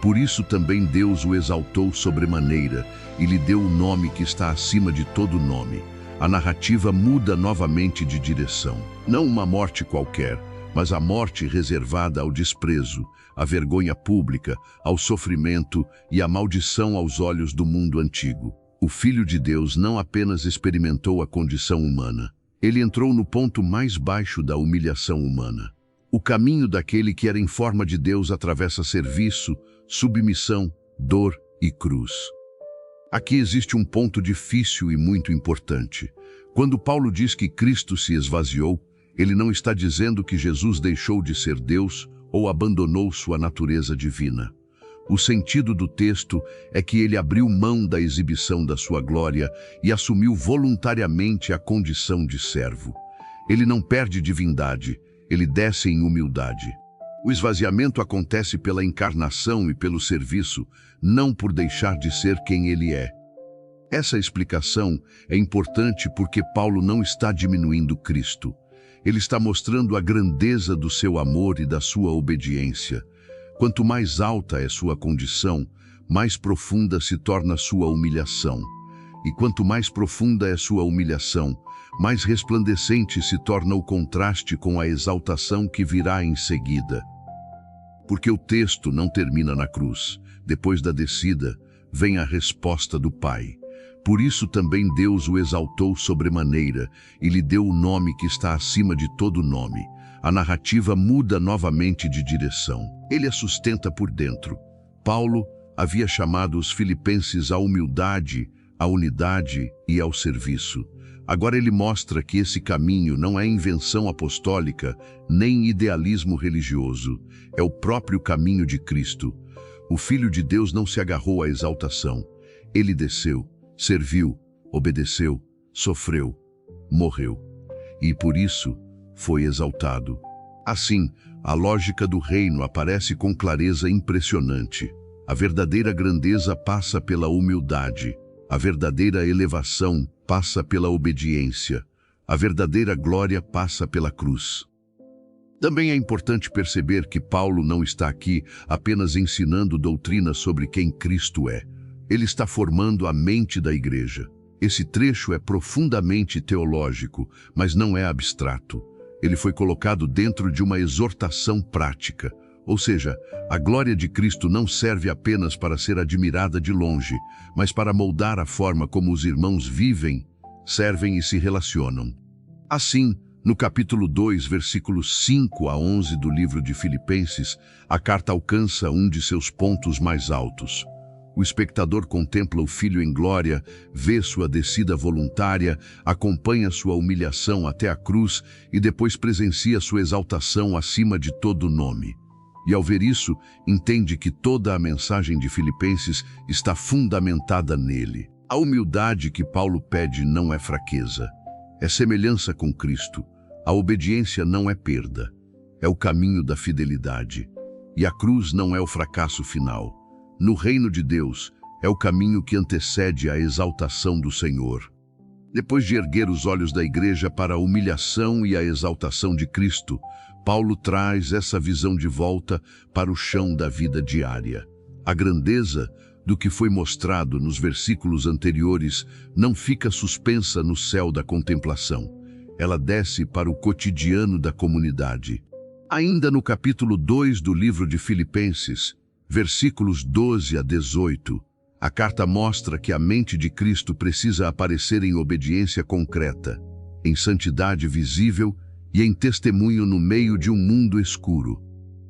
Por isso também Deus o exaltou sobremaneira e lhe deu o nome que está acima de todo nome. A narrativa muda novamente de direção. Não uma morte qualquer, mas a morte reservada ao desprezo, à vergonha pública, ao sofrimento e à maldição aos olhos do mundo antigo. O Filho de Deus não apenas experimentou a condição humana, ele entrou no ponto mais baixo da humilhação humana. O caminho daquele que era em forma de Deus atravessa serviço, submissão, dor e cruz. Aqui existe um ponto difícil e muito importante. Quando Paulo diz que Cristo se esvaziou, ele não está dizendo que Jesus deixou de ser Deus ou abandonou sua natureza divina. O sentido do texto é que ele abriu mão da exibição da sua glória e assumiu voluntariamente a condição de servo. Ele não perde divindade, ele desce em humildade. O esvaziamento acontece pela encarnação e pelo serviço, não por deixar de ser quem ele é. Essa explicação é importante porque Paulo não está diminuindo Cristo. Ele está mostrando a grandeza do seu amor e da sua obediência. Quanto mais alta é sua condição, mais profunda se torna sua humilhação. E quanto mais profunda é sua humilhação, mais resplandecente se torna o contraste com a exaltação que virá em seguida. Porque o texto não termina na cruz. Depois da descida, vem a resposta do Pai. Por isso também Deus o exaltou sobremaneira e lhe deu o nome que está acima de todo nome. A narrativa muda novamente de direção. Ele a sustenta por dentro. Paulo havia chamado os filipenses à humildade, à unidade e ao serviço. Agora ele mostra que esse caminho não é invenção apostólica, nem idealismo religioso. É o próprio caminho de Cristo. O Filho de Deus não se agarrou à exaltação. Ele desceu, serviu, obedeceu, sofreu, morreu. E por isso foi exaltado. Assim, a lógica do reino aparece com clareza impressionante. A verdadeira grandeza passa pela humildade. A verdadeira elevação passa pela obediência. A verdadeira glória passa pela cruz. Também é importante perceber que Paulo não está aqui apenas ensinando doutrina sobre quem Cristo é. Ele está formando a mente da igreja. Esse trecho é profundamente teológico, mas não é abstrato. Ele foi colocado dentro de uma exortação prática. Ou seja, a glória de Cristo não serve apenas para ser admirada de longe, mas para moldar a forma como os irmãos vivem, servem e se relacionam. Assim, no capítulo 2, versículos 5 a 11 do livro de Filipenses, a carta alcança um de seus pontos mais altos. O espectador contempla o Filho em glória, vê sua descida voluntária, acompanha sua humilhação até a cruz e depois presencia sua exaltação acima de todo nome. E ao ver isso, entende que toda a mensagem de Filipenses está fundamentada nele. A humildade que Paulo pede não é fraqueza, é semelhança com Cristo. A obediência não é perda, é o caminho da fidelidade. E a cruz não é o fracasso final. No reino de Deus, é o caminho que antecede a exaltação do Senhor. Depois de erguer os olhos da igreja para a humilhação e a exaltação de Cristo, Paulo traz essa visão de volta para o chão da vida diária. A grandeza do que foi mostrado nos versículos anteriores não fica suspensa no céu da contemplação. Ela desce para o cotidiano da comunidade. Ainda no capítulo 2 do livro de Filipenses, versículos 12 a 18, a carta mostra que a mente de Cristo precisa aparecer em obediência concreta, em santidade visível e em testemunho no meio de um mundo escuro.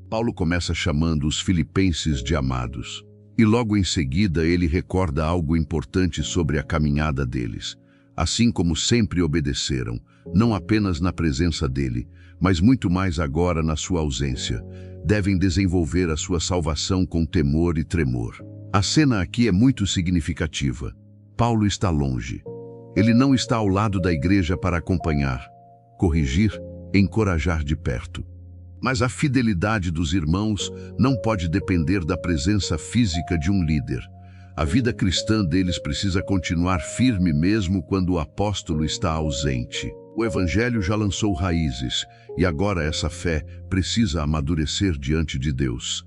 Paulo começa chamando os filipenses de amados, e logo em seguida ele recorda algo importante sobre a caminhada deles. Assim como sempre obedeceram, não apenas na presença dele, mas muito mais agora na sua ausência, devem desenvolver a sua salvação com temor e tremor. A cena aqui é muito significativa. Paulo está longe. Ele não está ao lado da igreja para acompanhar, corrigir, encorajar de perto. Mas a fidelidade dos irmãos não pode depender da presença física de um líder. A vida cristã deles precisa continuar firme mesmo quando o apóstolo está ausente. O evangelho já lançou raízes e agora essa fé precisa amadurecer diante de Deus.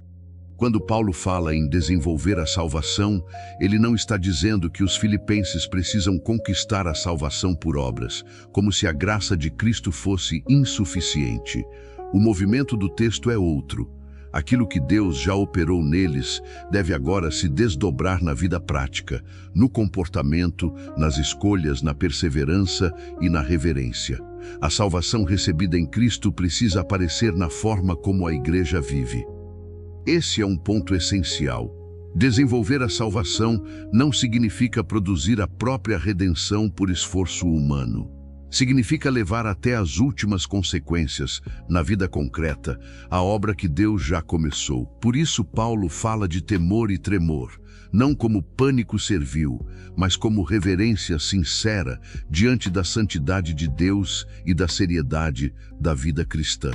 Quando Paulo fala em desenvolver a salvação, ele não está dizendo que os filipenses precisam conquistar a salvação por obras, como se a graça de Cristo fosse insuficiente. O movimento do texto é outro. Aquilo que Deus já operou neles deve agora se desdobrar na vida prática, no comportamento, nas escolhas, na perseverança e na reverência. A salvação recebida em Cristo precisa aparecer na forma como a igreja vive. Esse é um ponto essencial. Desenvolver a salvação não significa produzir a própria redenção por esforço humano. Significa levar até as últimas consequências, na vida concreta, a obra que Deus já começou. Por isso Paulo fala de temor e tremor, não como pânico servil, mas como reverência sincera diante da santidade de Deus e da seriedade da vida cristã.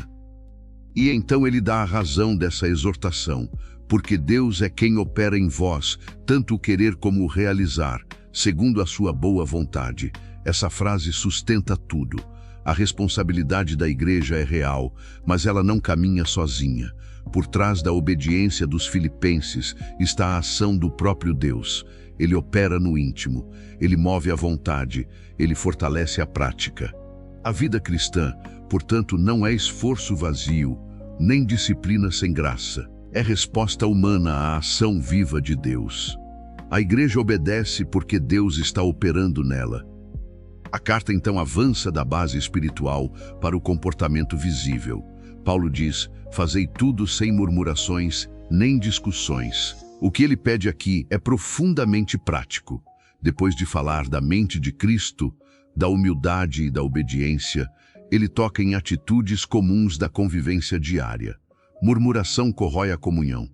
E então ele dá a razão dessa exortação, porque Deus é quem opera em vós, tanto o querer como o realizar, segundo a sua boa vontade. Essa frase sustenta tudo. A responsabilidade da igreja é real, mas ela não caminha sozinha. Por trás da obediência dos filipenses está a ação do próprio Deus. Ele opera no íntimo, ele move a vontade, ele fortalece a prática. A vida cristã, portanto, não é esforço vazio, nem disciplina sem graça. É resposta humana à ação viva de Deus. A igreja obedece porque Deus está operando nela. A carta então avança da base espiritual para o comportamento visível. Paulo diz: fazei tudo sem murmurações nem discussões. O que ele pede aqui é profundamente prático. Depois de falar da mente de Cristo, da humildade e da obediência, ele toca em atitudes comuns da convivência diária. Murmuração corrói a comunhão.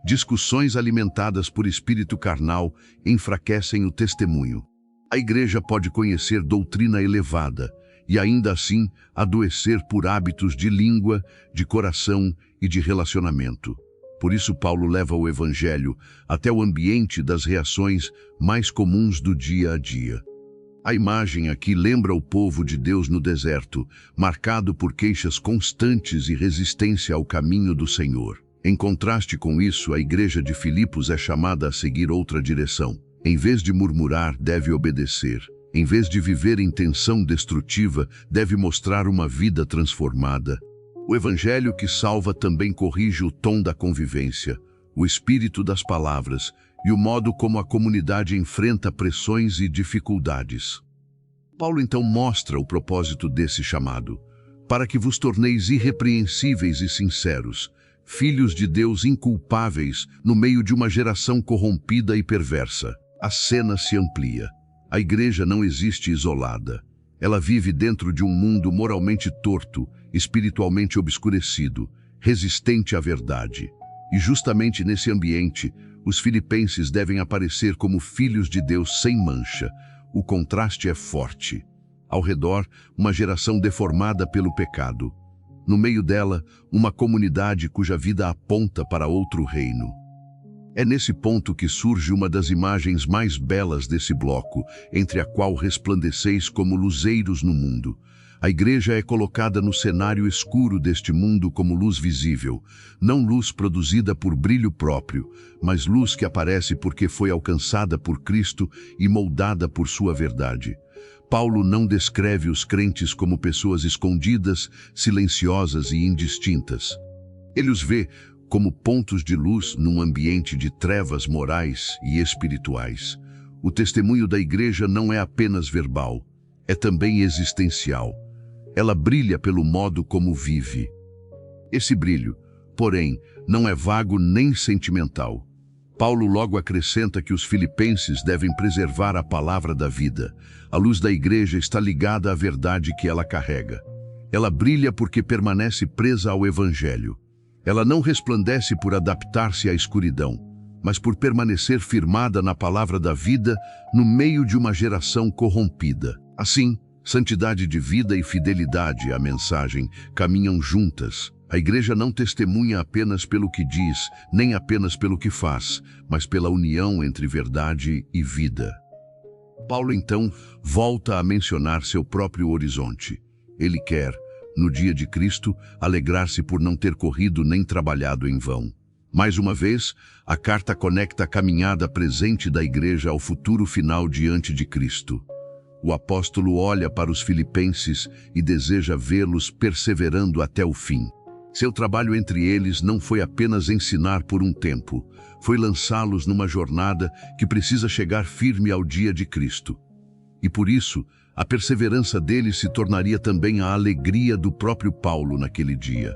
Discussões alimentadas por espírito carnal enfraquecem o testemunho. A igreja pode conhecer doutrina elevada e ainda assim adoecer por hábitos de língua, de coração e de relacionamento. Por isso Paulo leva o evangelho até o ambiente das reações mais comuns do dia a dia. A imagem aqui lembra o povo de Deus no deserto, marcado por queixas constantes e resistência ao caminho do Senhor. Em contraste com isso, a igreja de Filipos é chamada a seguir outra direção. Em vez de murmurar, deve obedecer. Em vez de viver em tensão destrutiva, deve mostrar uma vida transformada. O evangelho que salva também corrige o tom da convivência, o espírito das palavras e o modo como a comunidade enfrenta pressões e dificuldades. Paulo então mostra o propósito desse chamado, para que vos torneis irrepreensíveis e sinceros, filhos de Deus inculpáveis no meio de uma geração corrompida e perversa. A cena se amplia. A igreja não existe isolada. Ela vive dentro de um mundo moralmente torto, espiritualmente obscurecido, resistente à verdade. E justamente nesse ambiente, os filipenses devem aparecer como filhos de Deus sem mancha. O contraste é forte. Ao redor, uma geração deformada pelo pecado. No meio dela, uma comunidade cuja vida aponta para outro reino. É nesse ponto que surge uma das imagens mais belas desse bloco, entre a qual resplandeceis como luzeiros no mundo. A igreja é colocada no cenário escuro deste mundo como luz visível, não luz produzida por brilho próprio, mas luz que aparece porque foi alcançada por Cristo e moldada por sua verdade. Paulo não descreve os crentes como pessoas escondidas, silenciosas e indistintas. Ele os vê como pontos de luz num ambiente de trevas morais e espirituais. O testemunho da igreja não é apenas verbal, é também existencial. Ela brilha pelo modo como vive. Esse brilho, porém, não é vago nem sentimental. Paulo logo acrescenta que os filipenses devem preservar a palavra da vida. A luz da igreja está ligada à verdade que ela carrega. Ela brilha porque permanece presa ao evangelho. Ela não resplandece por adaptar-se à escuridão, mas por permanecer firmada na palavra da vida no meio de uma geração corrompida. Assim, santidade de vida e fidelidade à mensagem caminham juntas. A igreja não testemunha apenas pelo que diz, nem apenas pelo que faz, mas pela união entre verdade e vida. Paulo, então, volta a mencionar seu próprio horizonte. Ele quer, no dia de Cristo, alegrar-se por não ter corrido nem trabalhado em vão. Mais uma vez, a carta conecta a caminhada presente da igreja ao futuro final diante de Cristo. O apóstolo olha para os filipenses e deseja vê-los perseverando até o fim. Seu trabalho entre eles não foi apenas ensinar por um tempo, foi lançá-los numa jornada que precisa chegar firme ao dia de Cristo. E por isso, A perseverança dele se tornaria também a alegria do próprio Paulo naquele dia.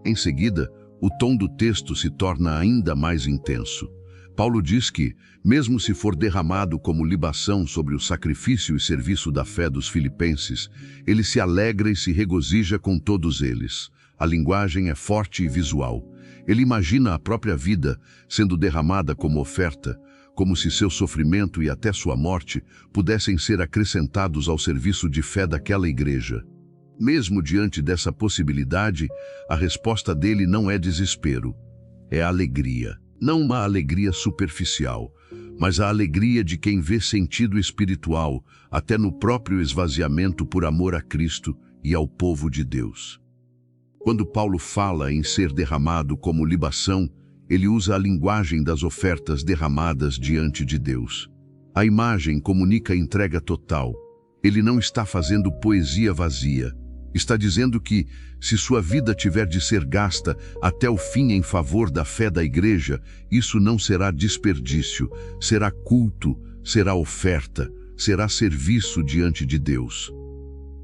Em seguida, o tom do texto se torna ainda mais intenso. Paulo diz que, mesmo se for derramado como libação sobre o sacrifício e serviço da fé dos filipenses, ele se alegra e se regozija com todos eles. A linguagem é forte e visual. Ele imagina a própria vida sendo derramada como oferta, como se seu sofrimento e até sua morte pudessem ser acrescentados ao serviço de fé daquela igreja. Mesmo diante dessa possibilidade, a resposta dele não é desespero, é alegria. Não uma alegria superficial, mas a alegria de quem vê sentido espiritual até no próprio esvaziamento por amor a Cristo e ao povo de Deus. Quando Paulo fala em ser derramado como libação, ele usa a linguagem das ofertas derramadas diante de Deus. A imagem comunica entrega total. Ele não está fazendo poesia vazia. Está dizendo que, se sua vida tiver de ser gasta até o fim em favor da fé da igreja, isso não será desperdício, será culto, será oferta, será serviço diante de Deus.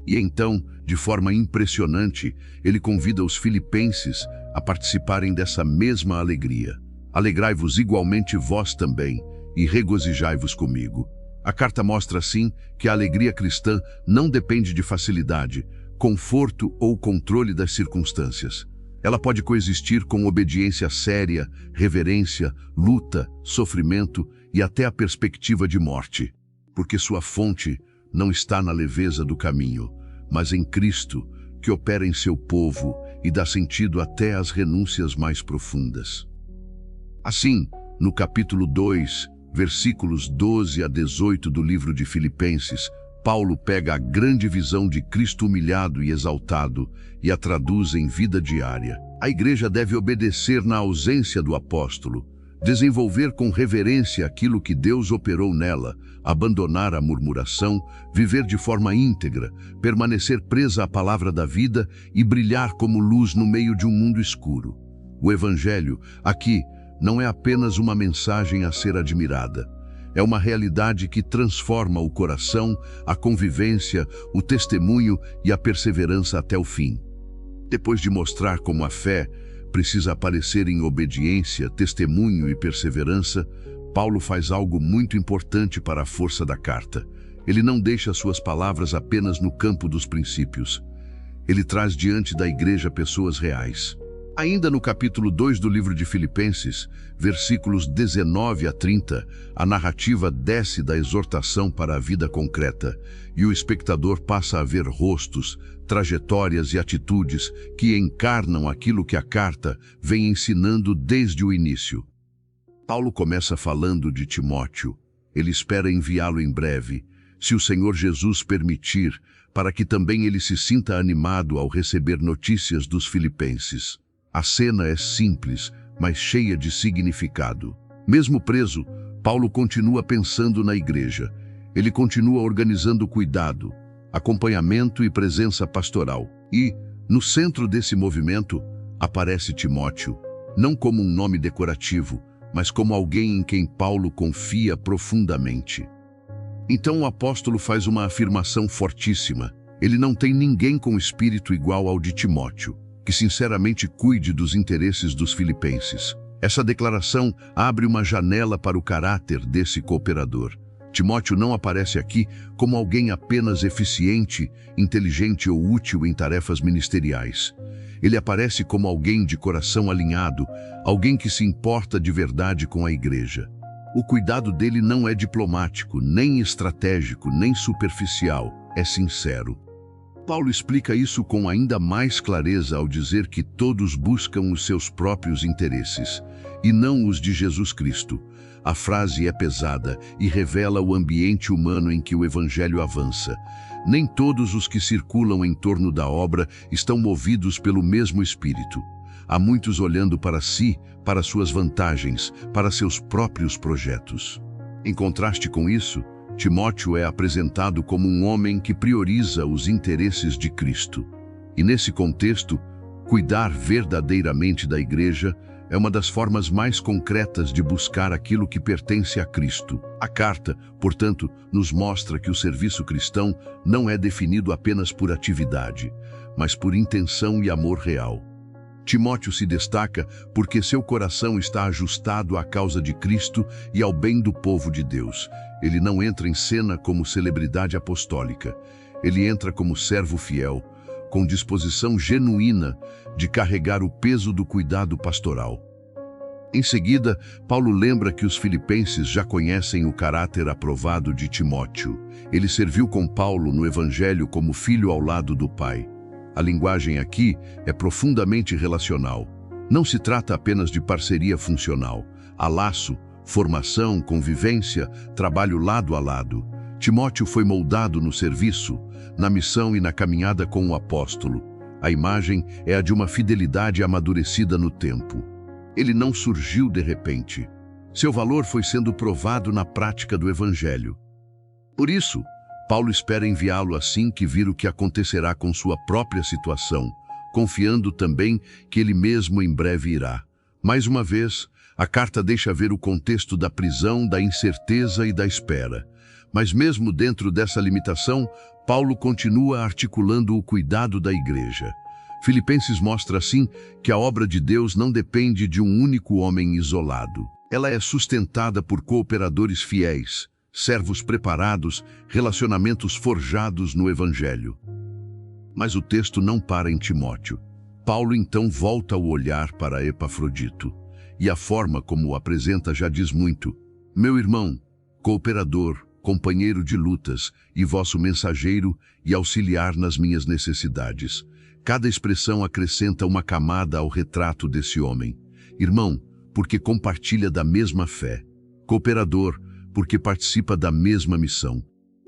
E então, de forma impressionante, ele convida os filipenses a participarem dessa mesma alegria. Alegrai-vos igualmente vós também, e regozijai-vos comigo. A carta mostra, assim, que a alegria cristã não depende de facilidade, conforto ou controle das circunstâncias. Ela pode coexistir com obediência séria, reverência, luta, sofrimento e até a perspectiva de morte, porque sua fonte não está na leveza do caminho, mas em Cristo, que opera em seu povo e dá sentido até às renúncias mais profundas. Assim, no capítulo 2, versículos 12 a 18 do livro de Filipenses, Paulo pega a grande visão de Cristo humilhado e exaltado e a traduz em vida diária. A igreja deve obedecer na ausência do apóstolo, desenvolver com reverência aquilo que Deus operou nela, abandonar a murmuração, viver de forma íntegra, permanecer presa à palavra da vida e brilhar como luz no meio de um mundo escuro. O Evangelho, aqui, não é apenas uma mensagem a ser admirada. É uma realidade que transforma o coração, a convivência, o testemunho e a perseverança até o fim. Depois de mostrar como a fé precisa aparecer em obediência, testemunho e perseverança, Paulo faz algo muito importante para a força da carta. Ele não deixa suas palavras apenas no campo dos princípios. Ele traz diante da igreja pessoas reais. Ainda no capítulo 2 do livro de Filipenses, versículos 19 a 30, a narrativa desce da exortação para a vida concreta, e o espectador passa a ver rostos, trajetórias e atitudes que encarnam aquilo que a carta vem ensinando desde o início. Paulo começa falando de Timóteo. Ele espera enviá-lo em breve, se o Senhor Jesus permitir, para que também ele se sinta animado ao receber notícias dos filipenses. A cena é simples, mas cheia de significado. Mesmo preso, Paulo continua pensando na igreja. Ele continua organizando cuidado, acompanhamento e presença pastoral. E, no centro desse movimento, aparece Timóteo, não como um nome decorativo, mas como alguém em quem Paulo confia profundamente. Então o apóstolo faz uma afirmação fortíssima. Ele não tem ninguém com espírito igual ao de Timóteo, que sinceramente cuide dos interesses dos filipenses. Essa declaração abre uma janela para o caráter desse cooperador. Timóteo não aparece aqui como alguém apenas eficiente, inteligente ou útil em tarefas ministeriais. Ele aparece como alguém de coração alinhado, alguém que se importa de verdade com a igreja. O cuidado dele não é diplomático, nem estratégico, nem superficial, é sincero. Paulo explica isso com ainda mais clareza ao dizer que todos buscam os seus próprios interesses, e não os de Jesus Cristo. A frase é pesada e revela o ambiente humano em que o Evangelho avança. Nem todos os que circulam em torno da obra estão movidos pelo mesmo espírito. Há muitos olhando para si, para suas vantagens, para seus próprios projetos. Em contraste com isso, Timóteo é apresentado como um homem que prioriza os interesses de Cristo. E nesse contexto, cuidar verdadeiramente da igreja é uma das formas mais concretas de buscar aquilo que pertence a Cristo. A carta, portanto, nos mostra que o serviço cristão não é definido apenas por atividade, mas por intenção e amor real. Timóteo se destaca porque seu coração está ajustado à causa de Cristo e ao bem do povo de Deus. Ele não entra em cena como celebridade apostólica. Ele entra como servo fiel, com disposição genuína de carregar o peso do cuidado pastoral. Em seguida, Paulo lembra que os filipenses já conhecem o caráter aprovado de Timóteo. Ele serviu com Paulo no Evangelho como filho ao lado do pai. A linguagem aqui é profundamente relacional. Não se trata apenas de parceria funcional. Há laço, formação, convivência, trabalho lado a lado. Timóteo foi moldado no serviço, na missão e na caminhada com o apóstolo. A imagem é a de uma fidelidade amadurecida no tempo. Ele não surgiu de repente. Seu valor foi sendo provado na prática do Evangelho. Por isso, Paulo espera enviá-lo assim que vir o que acontecerá com sua própria situação, confiando também que ele mesmo em breve irá. Mais uma vez, a carta deixa ver o contexto da prisão, da incerteza e da espera. Mas mesmo dentro dessa limitação, Paulo continua articulando o cuidado da igreja. Filipenses mostra assim que a obra de Deus não depende de um único homem isolado. Ela é sustentada por cooperadores fiéis, servos preparados, relacionamentos forjados no Evangelho. Mas o texto não para em Timóteo. Paulo então volta o olhar para Epafrodito, e a forma como o apresenta já diz muito. Meu irmão, cooperador, companheiro de lutas, e vosso mensageiro e auxiliar nas minhas necessidades. Cada expressão acrescenta uma camada ao retrato desse homem. Irmão, porque compartilha da mesma fé. Cooperador, porque participa da mesma missão.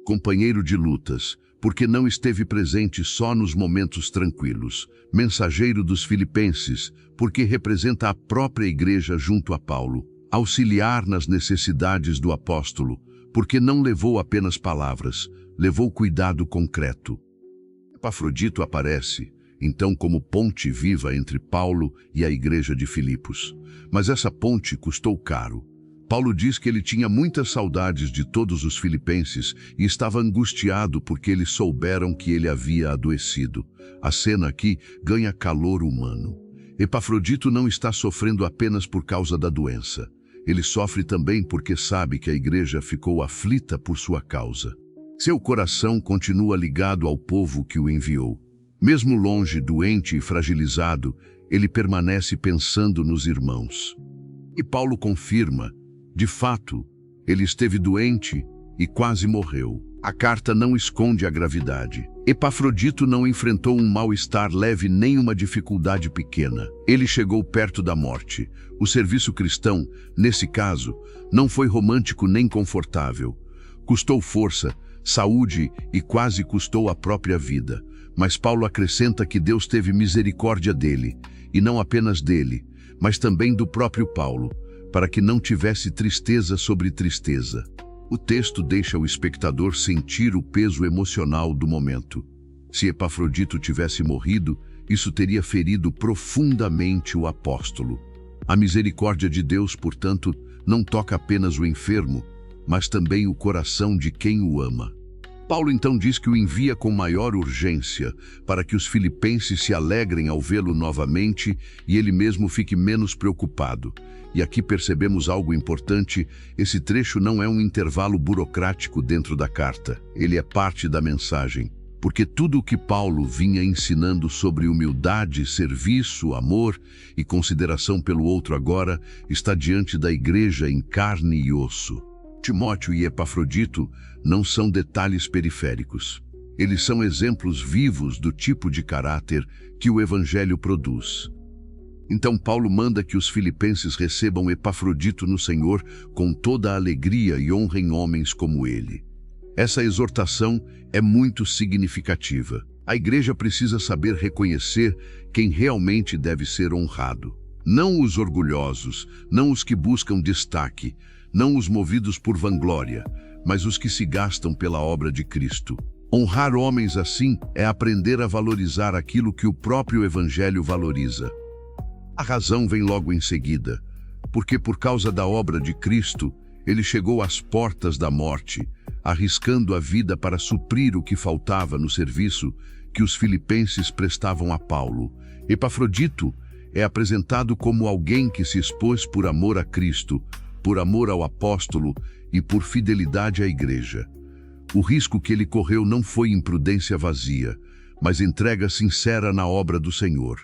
Companheiro de lutas, porque não esteve presente só nos momentos tranquilos. Mensageiro dos filipenses, porque representa a própria igreja junto a Paulo. Auxiliar nas necessidades do apóstolo, porque não levou apenas palavras, levou cuidado concreto. Epafrodito aparece, então, como ponte viva entre Paulo e a igreja de Filipos. Mas essa ponte custou caro. Paulo diz que ele tinha muitas saudades de todos os filipenses e estava angustiado porque eles souberam que ele havia adoecido. A cena aqui ganha calor humano. Epafrodito não está sofrendo apenas por causa da doença. Ele sofre também porque sabe que a igreja ficou aflita por sua causa. Seu coração continua ligado ao povo que o enviou. Mesmo longe, doente e fragilizado, ele permanece pensando nos irmãos. E Paulo confirma, de fato, ele esteve doente e quase morreu. A carta não esconde a gravidade. Epafrodito não enfrentou um mal-estar leve nem uma dificuldade pequena. Ele chegou perto da morte. O serviço cristão, nesse caso, não foi romântico nem confortável. Custou força, saúde e quase custou a própria vida. Mas Paulo acrescenta que Deus teve misericórdia dele, e não apenas dele, mas também do próprio Paulo, para que não tivesse tristeza sobre tristeza. O texto deixa o espectador sentir o peso emocional do momento. Se Epafrodito tivesse morrido, isso teria ferido profundamente o apóstolo. A misericórdia de Deus, portanto, não toca apenas o enfermo, mas também o coração de quem o ama. Paulo então diz que o envia com maior urgência, para que os filipenses se alegrem ao vê-lo novamente e ele mesmo fique menos preocupado. E aqui percebemos algo importante: esse trecho não é um intervalo burocrático dentro da carta, ele é parte da mensagem. Porque tudo o que Paulo vinha ensinando sobre humildade, serviço, amor e consideração pelo outro agora está diante da igreja em carne e osso. Timóteo e Epafrodito não são detalhes periféricos. Eles são exemplos vivos do tipo de caráter que o Evangelho produz. Então Paulo manda que os filipenses recebam Epafrodito no Senhor com toda a alegria e honrem homens como ele. Essa exortação é muito significativa. A igreja precisa saber reconhecer quem realmente deve ser honrado. Não os orgulhosos, não os que buscam destaque, não os movidos por vanglória, mas os que se gastam pela obra de Cristo. Honrar homens assim é aprender a valorizar aquilo que o próprio Evangelho valoriza. A razão vem logo em seguida, porque por causa da obra de Cristo, ele chegou às portas da morte, arriscando a vida para suprir o que faltava no serviço que os filipenses prestavam a Paulo. Epafrodito é apresentado como alguém que se expôs por amor a Cristo, por amor ao apóstolo e por fidelidade à igreja. O risco que ele correu não foi imprudência vazia, mas entrega sincera na obra do Senhor.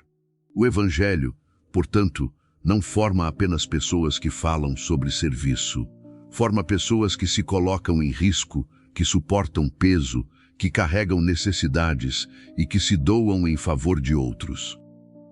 O Evangelho, portanto, não forma apenas pessoas que falam sobre serviço. Forma pessoas que se colocam em risco, que suportam peso, que carregam necessidades e que se doam em favor de outros.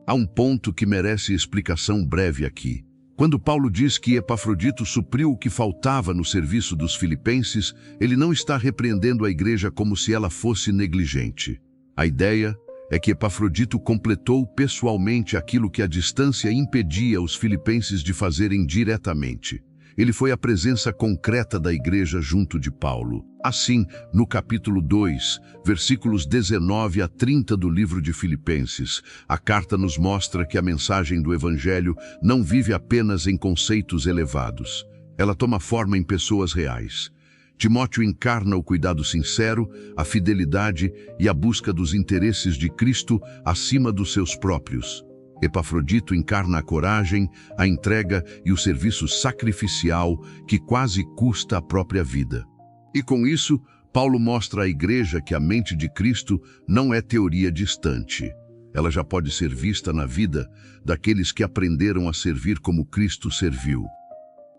Há um ponto que merece explicação breve aqui. Quando Paulo diz que Epafrodito supriu o que faltava no serviço dos filipenses, ele não está repreendendo a igreja como se ela fosse negligente. A ideia é que Epafrodito completou pessoalmente aquilo que a distância impedia os filipenses de fazerem diretamente. Ele foi a presença concreta da igreja junto de Paulo. Assim, no capítulo 2, versículos 19 a 30 do livro de Filipenses, a carta nos mostra que a mensagem do Evangelho não vive apenas em conceitos elevados. Ela toma forma em pessoas reais. Timóteo encarna o cuidado sincero, a fidelidade e a busca dos interesses de Cristo acima dos seus próprios. Epafrodito encarna a coragem, a entrega e o serviço sacrificial que quase custa a própria vida. E com isso, Paulo mostra à igreja que a mente de Cristo não é teoria distante. Ela já pode ser vista na vida daqueles que aprenderam a servir como Cristo serviu.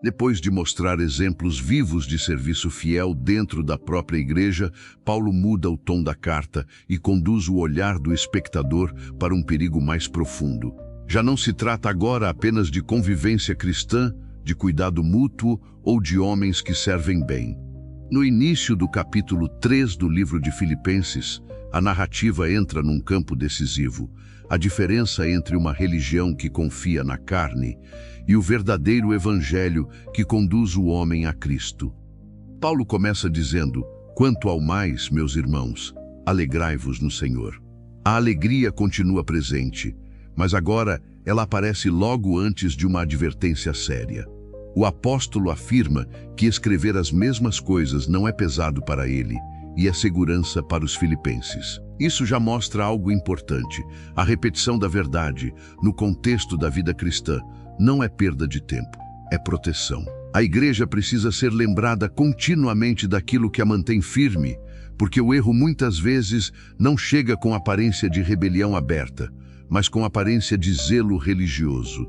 Depois de mostrar exemplos vivos de serviço fiel dentro da própria igreja, Paulo muda o tom da carta e conduz o olhar do espectador para um perigo mais profundo. Já não se trata agora apenas de convivência cristã, de cuidado mútuo ou de homens que servem bem. No início do capítulo 3 do livro de Filipenses, a narrativa entra num campo decisivo: a diferença entre uma religião que confia na carne e o verdadeiro evangelho que conduz o homem a Cristo. Paulo começa dizendo: quanto ao mais, meus irmãos, alegrai-vos no Senhor. A alegria continua presente, mas agora ela aparece logo antes de uma advertência séria. O apóstolo afirma que escrever as mesmas coisas não é pesado para ele e é segurança para os filipenses. Isso já mostra algo importante. A repetição da verdade, no contexto da vida cristã, não é perda de tempo, é proteção. A igreja precisa ser lembrada continuamente daquilo que a mantém firme, porque o erro muitas vezes não chega com aparência de rebelião aberta, mas com aparência de zelo religioso.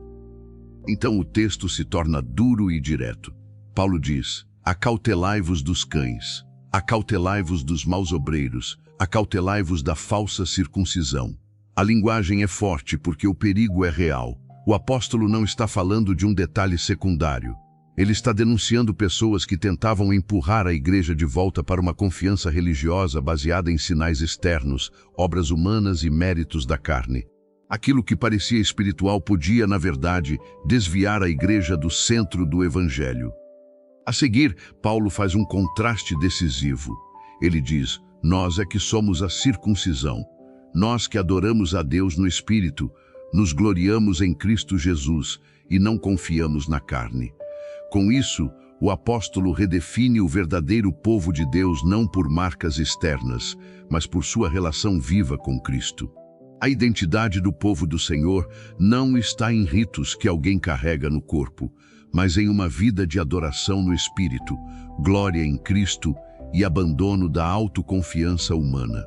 Então o texto se torna duro e direto. Paulo diz: acautelai-vos dos cães, acautelai-vos dos maus obreiros, acautelai-vos da falsa circuncisão. A linguagem é forte porque o perigo é real. O apóstolo não está falando de um detalhe secundário. Ele está denunciando pessoas que tentavam empurrar a igreja de volta para uma confiança religiosa baseada em sinais externos, obras humanas e méritos da carne. Aquilo que parecia espiritual podia, na verdade, desviar a igreja do centro do evangelho. A seguir, Paulo faz um contraste decisivo. Ele diz: nós é que somos a circuncisão. Nós que adoramos a Deus no Espírito, nos gloriamos em Cristo Jesus e não confiamos na carne. Com isso, o apóstolo redefine o verdadeiro povo de Deus não por marcas externas, mas por sua relação viva com Cristo. A identidade do povo do Senhor não está em ritos que alguém carrega no corpo, mas em uma vida de adoração no Espírito, glória em Cristo e abandono da autoconfiança humana.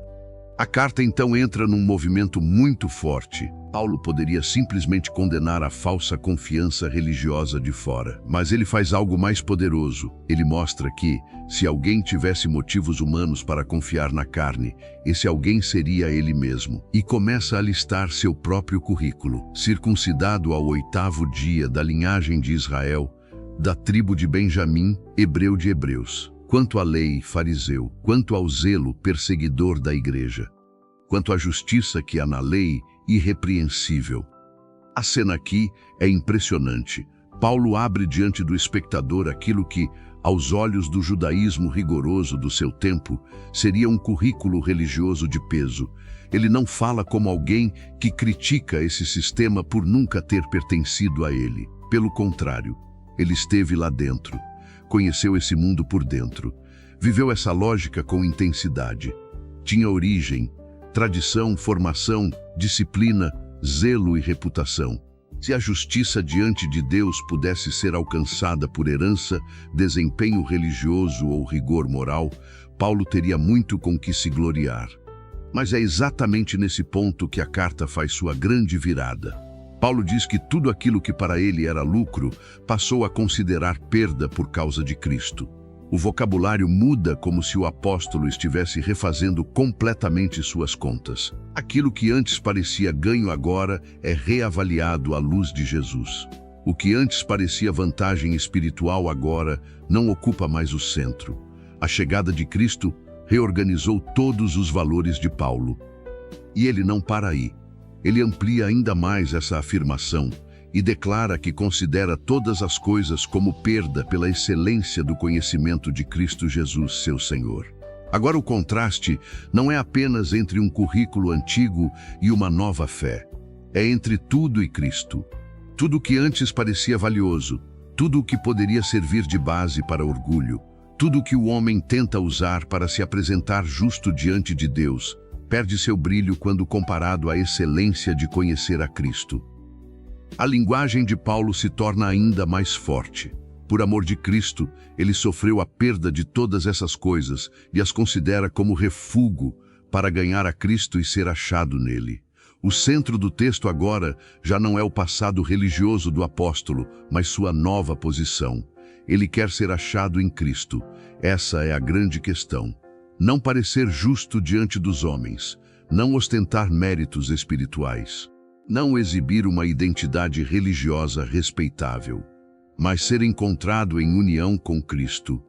A carta então entra num movimento muito forte. Paulo poderia simplesmente condenar a falsa confiança religiosa de fora, mas ele faz algo mais poderoso. Ele mostra que, se alguém tivesse motivos humanos para confiar na carne, esse alguém seria ele mesmo. E começa a listar seu próprio currículo. Circuncidado ao 8º dia da linhagem de Israel, da tribo de Benjamim, hebreu de hebreus. Quanto à lei, fariseu. Quanto ao zelo, perseguidor da igreja. Quanto à justiça que há na lei, irrepreensível. A cena aqui é impressionante. Paulo abre diante do espectador aquilo que, aos olhos do judaísmo rigoroso do seu tempo, seria um currículo religioso de peso. Ele não fala como alguém que critica esse sistema por nunca ter pertencido a ele. Pelo contrário, ele esteve lá dentro, conheceu esse mundo por dentro, viveu essa lógica com intensidade. Tinha origem, tradição, formação, disciplina, zelo e reputação. Se a justiça diante de Deus pudesse ser alcançada por herança, desempenho religioso ou rigor moral, Paulo teria muito com que se gloriar. Mas é exatamente nesse ponto que a carta faz sua grande virada. Paulo diz que tudo aquilo que para ele era lucro, passou a considerar perda por causa de Cristo. O vocabulário muda como se o apóstolo estivesse refazendo completamente suas contas. Aquilo que antes parecia ganho agora é reavaliado à luz de Jesus. O que antes parecia vantagem espiritual agora não ocupa mais o centro. A chegada de Cristo reorganizou todos os valores de Paulo. E ele não para aí. Ele amplia ainda mais essa afirmação e declara que considera todas as coisas como perda pela excelência do conhecimento de Cristo Jesus, seu Senhor. Agora o contraste não é apenas entre um currículo antigo e uma nova fé. É entre tudo e Cristo. Tudo o que antes parecia valioso, tudo o que poderia servir de base para orgulho, tudo o que o homem tenta usar para se apresentar justo diante de Deus, perde seu brilho quando comparado à excelência de conhecer a Cristo. A linguagem de Paulo se torna ainda mais forte. Por amor de Cristo, ele sofreu a perda de todas essas coisas e as considera como refúgio para ganhar a Cristo e ser achado nele. O centro do texto agora já não é o passado religioso do apóstolo, mas sua nova posição. Ele quer ser achado em Cristo. Essa é a grande questão. Não parecer justo diante dos homens, não ostentar méritos espirituais, não exibir uma identidade religiosa respeitável, mas ser encontrado em união com Cristo.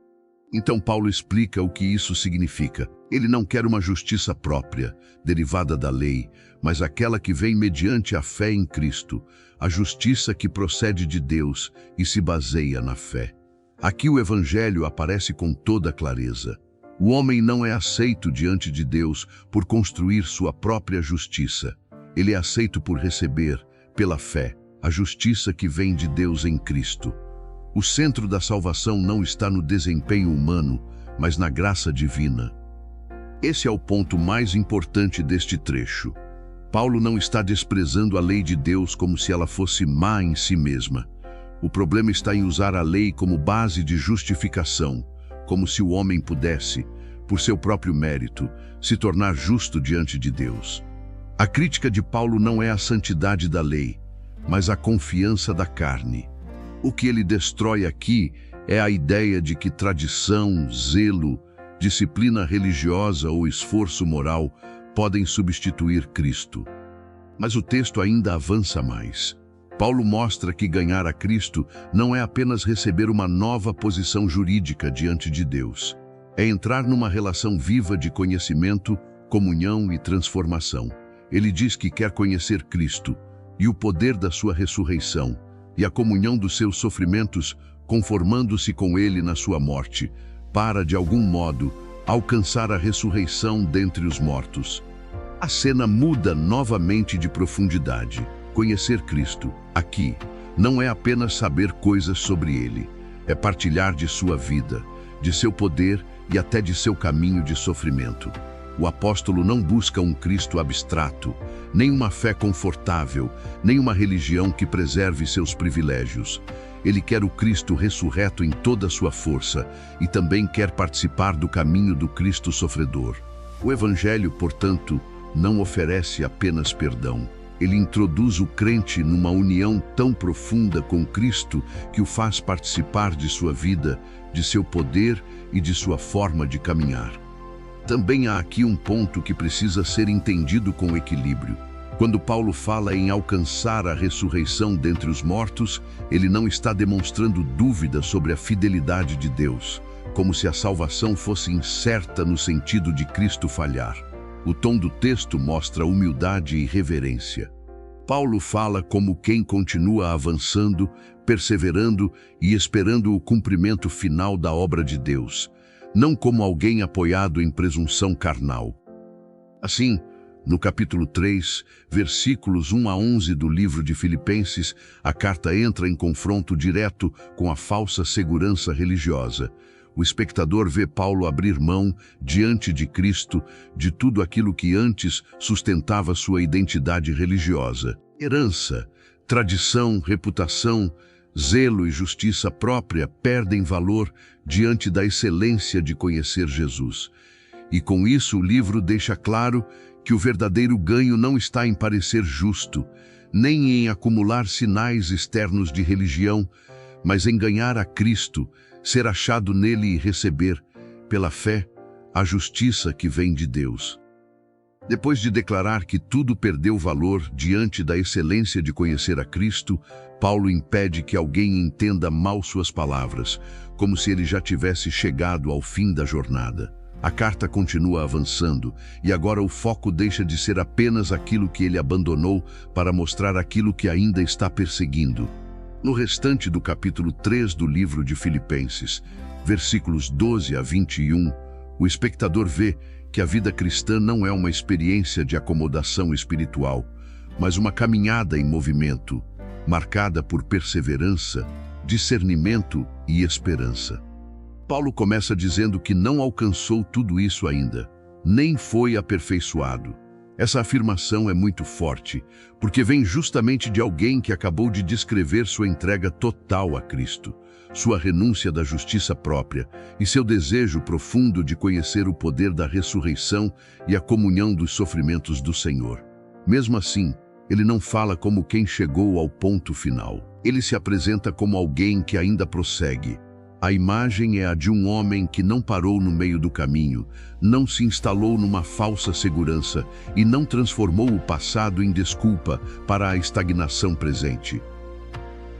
Então Paulo explica o que isso significa. Ele não quer uma justiça própria, derivada da lei, mas aquela que vem mediante a fé em Cristo, a justiça que procede de Deus e se baseia na fé. Aqui o Evangelho aparece com toda clareza. O homem não é aceito diante de Deus por construir sua própria justiça. Ele é aceito por receber, pela fé, a justiça que vem de Deus em Cristo. O centro da salvação não está no desempenho humano, mas na graça divina. Esse é o ponto mais importante deste trecho. Paulo não está desprezando a lei de Deus como se ela fosse má em si mesma. O problema está em usar a lei como base de justificação, como se o homem pudesse, por seu próprio mérito, se tornar justo diante de Deus. A crítica de Paulo não é a santidade da lei, mas a confiança da carne. O que ele destrói aqui é a ideia de que tradição, zelo, disciplina religiosa ou esforço moral podem substituir Cristo. Mas o texto ainda avança mais. Paulo mostra que ganhar a Cristo não é apenas receber uma nova posição jurídica diante de Deus. É entrar numa relação viva de conhecimento, comunhão e transformação. Ele diz que quer conhecer Cristo e o poder da sua ressurreição e a comunhão dos seus sofrimentos, conformando-se com ele na sua morte, para, de algum modo, alcançar a ressurreição dentre os mortos. A cena muda novamente de profundidade. Conhecer Cristo, aqui, não é apenas saber coisas sobre Ele, é partilhar de sua vida, de seu poder e até de seu caminho de sofrimento. O apóstolo não busca um Cristo abstrato, nem uma fé confortável, nem uma religião que preserve seus privilégios. Ele quer o Cristo ressurreto em toda a sua força e também quer participar do caminho do Cristo sofredor. O Evangelho, portanto, não oferece apenas perdão. Ele introduz o crente numa união tão profunda com Cristo que o faz participar de sua vida, de seu poder e de sua forma de caminhar. Também há aqui um ponto que precisa ser entendido com equilíbrio. Quando Paulo fala em alcançar a ressurreição dentre os mortos, ele não está demonstrando dúvida sobre a fidelidade de Deus, como se a salvação fosse incerta no sentido de Cristo falhar. O tom do texto mostra humildade e reverência. Paulo fala como quem continua avançando, perseverando e esperando o cumprimento final da obra de Deus, não como alguém apoiado em presunção carnal. Assim, no capítulo 3, versículos 1 a 11 do livro de Filipenses, a carta entra em confronto direto com a falsa segurança religiosa. O espectador vê Paulo abrir mão, diante de Cristo, de tudo aquilo que antes sustentava sua identidade religiosa. Herança, tradição, reputação, zelo e justiça própria perdem valor diante da excelência de conhecer Jesus. E com isso o livro deixa claro que o verdadeiro ganho não está em parecer justo, nem em acumular sinais externos de religião, mas em ganhar a Cristo, ser achado nele e receber, pela fé, a justiça que vem de Deus. Depois de declarar que tudo perdeu valor diante da excelência de conhecer a Cristo, Paulo impede que alguém entenda mal suas palavras, como se ele já tivesse chegado ao fim da jornada. A carta continua avançando, e agora o foco deixa de ser apenas aquilo que ele abandonou para mostrar aquilo que ainda está perseguindo. No restante do capítulo 3 do livro de Filipenses, versículos 12 a 21, o espectador vê que a vida cristã não é uma experiência de acomodação espiritual, mas uma caminhada em movimento, marcada por perseverança, discernimento e esperança. Paulo começa dizendo que não alcançou tudo isso ainda, nem foi aperfeiçoado. Essa afirmação é muito forte, porque vem justamente de alguém que acabou de descrever sua entrega total a Cristo, sua renúncia da justiça própria e seu desejo profundo de conhecer o poder da ressurreição e a comunhão dos sofrimentos do Senhor. Mesmo assim, ele não fala como quem chegou ao ponto final. Ele se apresenta como alguém que ainda prossegue. A imagem é a de um homem que não parou no meio do caminho, não se instalou numa falsa segurança e não transformou o passado em desculpa para a estagnação presente.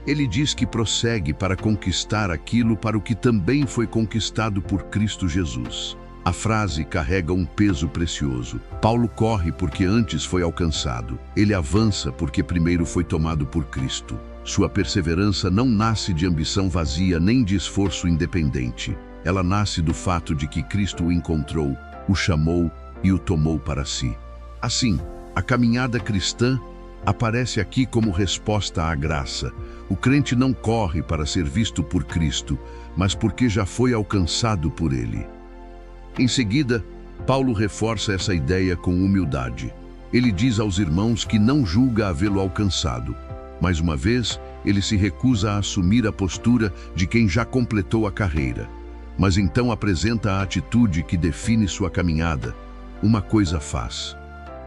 Ele diz que prossegue para conquistar aquilo para o que também foi conquistado por Cristo Jesus. A frase carrega um peso precioso. Paulo corre porque antes foi alcançado. Ele avança porque primeiro foi tomado por Cristo. Sua perseverança não nasce de ambição vazia nem de esforço independente. Ela nasce do fato de que Cristo o encontrou, o chamou e o tomou para si. Assim, a caminhada cristã aparece aqui como resposta à graça. O crente não corre para ser visto por Cristo, mas porque já foi alcançado por Ele. Em seguida, Paulo reforça essa ideia com humildade. Ele diz aos irmãos que não julga havê-lo alcançado. Mais uma vez, ele se recusa a assumir a postura de quem já completou a carreira, mas então apresenta a atitude que define sua caminhada. Uma coisa faz,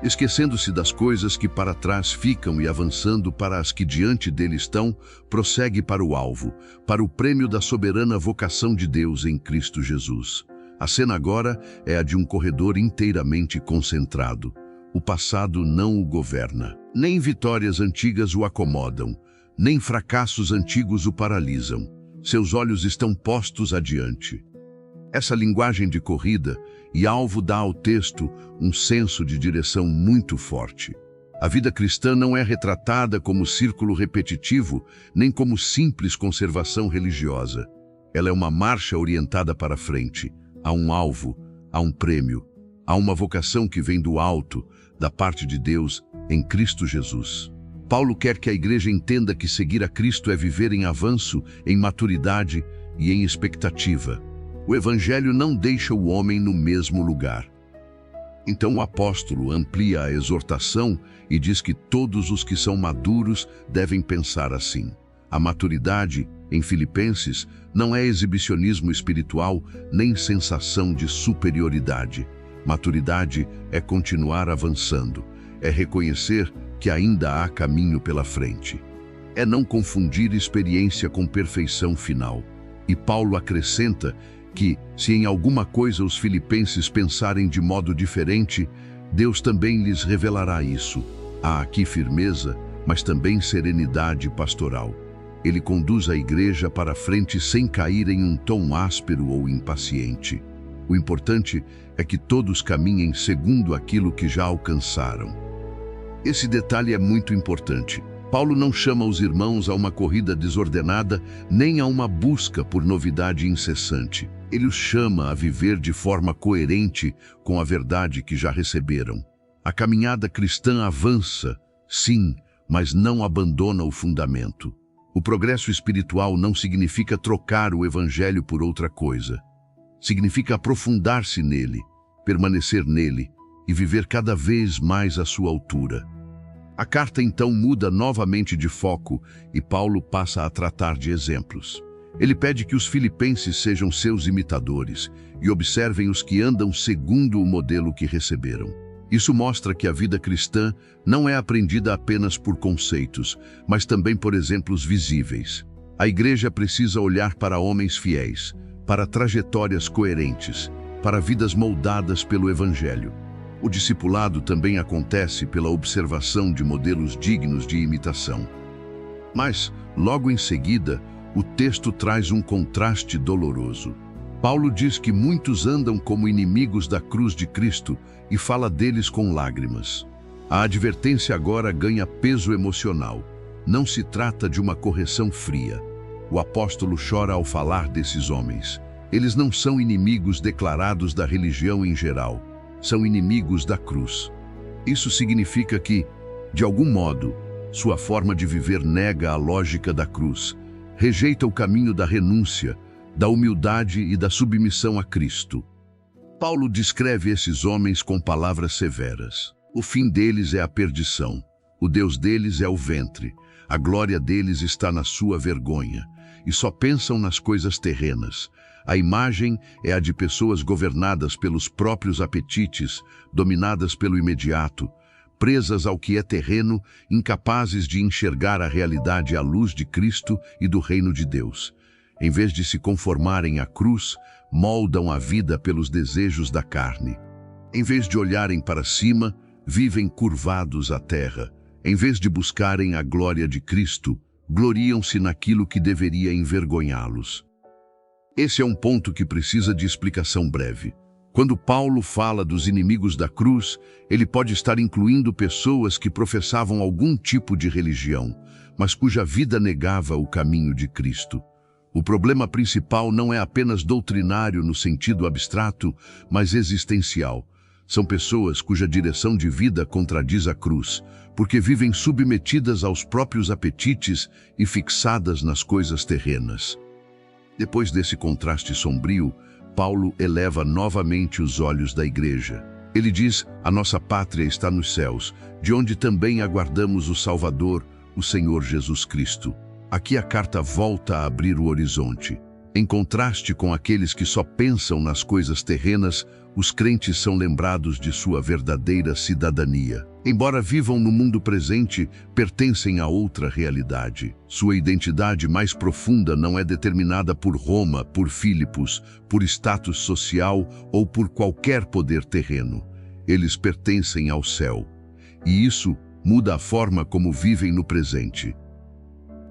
esquecendo-se das coisas que para trás ficam e avançando para as que diante dele estão, prossegue para o alvo, para o prêmio da soberana vocação de Deus em Cristo Jesus. A cena agora é a de um corredor inteiramente concentrado. O passado não o governa. Nem vitórias antigas o acomodam, nem fracassos antigos o paralisam. Seus olhos estão postos adiante. Essa linguagem de corrida e alvo dá ao texto um senso de direção muito forte. A vida cristã não é retratada como círculo repetitivo, nem como simples conservação religiosa. Ela é uma marcha orientada para frente. Há um alvo, há um prêmio, há uma vocação que vem do alto, da parte de Deus, em Cristo Jesus. Paulo quer que a igreja entenda que seguir a Cristo é viver em avanço, em maturidade e em expectativa. O Evangelho não deixa o homem no mesmo lugar. Então o apóstolo amplia a exortação e diz que todos os que são maduros devem pensar assim. A maturidade, em Filipenses, não é exibicionismo espiritual nem sensação de superioridade. Maturidade é continuar avançando, é reconhecer que ainda há caminho pela frente. É não confundir experiência com perfeição final. E Paulo acrescenta que, se em alguma coisa os filipenses pensarem de modo diferente, Deus também lhes revelará isso. Há aqui firmeza, mas também serenidade pastoral. Ele conduz a igreja para a frente sem cair em um tom áspero ou impaciente. O importante é que todos caminhem segundo aquilo que já alcançaram. Esse detalhe é muito importante. Paulo não chama os irmãos a uma corrida desordenada, nem a uma busca por novidade incessante. Ele os chama a viver de forma coerente com a verdade que já receberam. A caminhada cristã avança, sim, mas não abandona o fundamento. O progresso espiritual não significa trocar o evangelho por outra coisa. Significa aprofundar-se nele, permanecer nele e viver cada vez mais à sua altura. A carta então muda novamente de foco e Paulo passa a tratar de exemplos. Ele pede que os filipenses sejam seus imitadores e observem os que andam segundo o modelo que receberam. Isso mostra que a vida cristã não é aprendida apenas por conceitos, mas também por exemplos visíveis. A igreja precisa olhar para homens fiéis, para trajetórias coerentes, para vidas moldadas pelo Evangelho. O discipulado também acontece pela observação de modelos dignos de imitação. Mas, logo em seguida, o texto traz um contraste doloroso. Paulo diz que muitos andam como inimigos da cruz de Cristo e fala deles com lágrimas. A advertência agora ganha peso emocional. Não se trata de uma correção fria. O apóstolo chora ao falar desses homens. Eles não são inimigos declarados da religião em geral. São inimigos da cruz. Isso significa que, de algum modo, sua forma de viver nega a lógica da cruz, rejeita o caminho da renúncia, da humildade e da submissão a Cristo. Paulo descreve esses homens com palavras severas. O fim deles é a perdição. O Deus deles é o ventre. A glória deles está na sua vergonha. E só pensam nas coisas terrenas. A imagem é a de pessoas governadas pelos próprios apetites, dominadas pelo imediato, presas ao que é terreno, incapazes de enxergar a realidade à luz de Cristo e do reino de Deus. Em vez de se conformarem à cruz, moldam a vida pelos desejos da carne. Em vez de olharem para cima, vivem curvados à terra. Em vez de buscarem a glória de Cristo, gloriam-se naquilo que deveria envergonhá-los. Esse é um ponto que precisa de explicação breve. Quando Paulo fala dos inimigos da cruz, ele pode estar incluindo pessoas que professavam algum tipo de religião, mas cuja vida negava o caminho de Cristo. O problema principal não é apenas doutrinário no sentido abstrato, mas existencial. São pessoas cuja direção de vida contradiz a cruz, porque vivem submetidas aos próprios apetites e fixadas nas coisas terrenas. Depois desse contraste sombrio, Paulo eleva novamente os olhos da igreja. Ele diz: a nossa pátria está nos céus, de onde também aguardamos o Salvador, o Senhor Jesus Cristo. Aqui a carta volta a abrir o horizonte. Em contraste com aqueles que só pensam nas coisas terrenas, os crentes são lembrados de sua verdadeira cidadania. Embora vivam no mundo presente, pertencem a outra realidade. Sua identidade mais profunda não é determinada por Roma, por Filipos, por status social ou por qualquer poder terreno. Eles pertencem ao céu. E isso muda a forma como vivem no presente.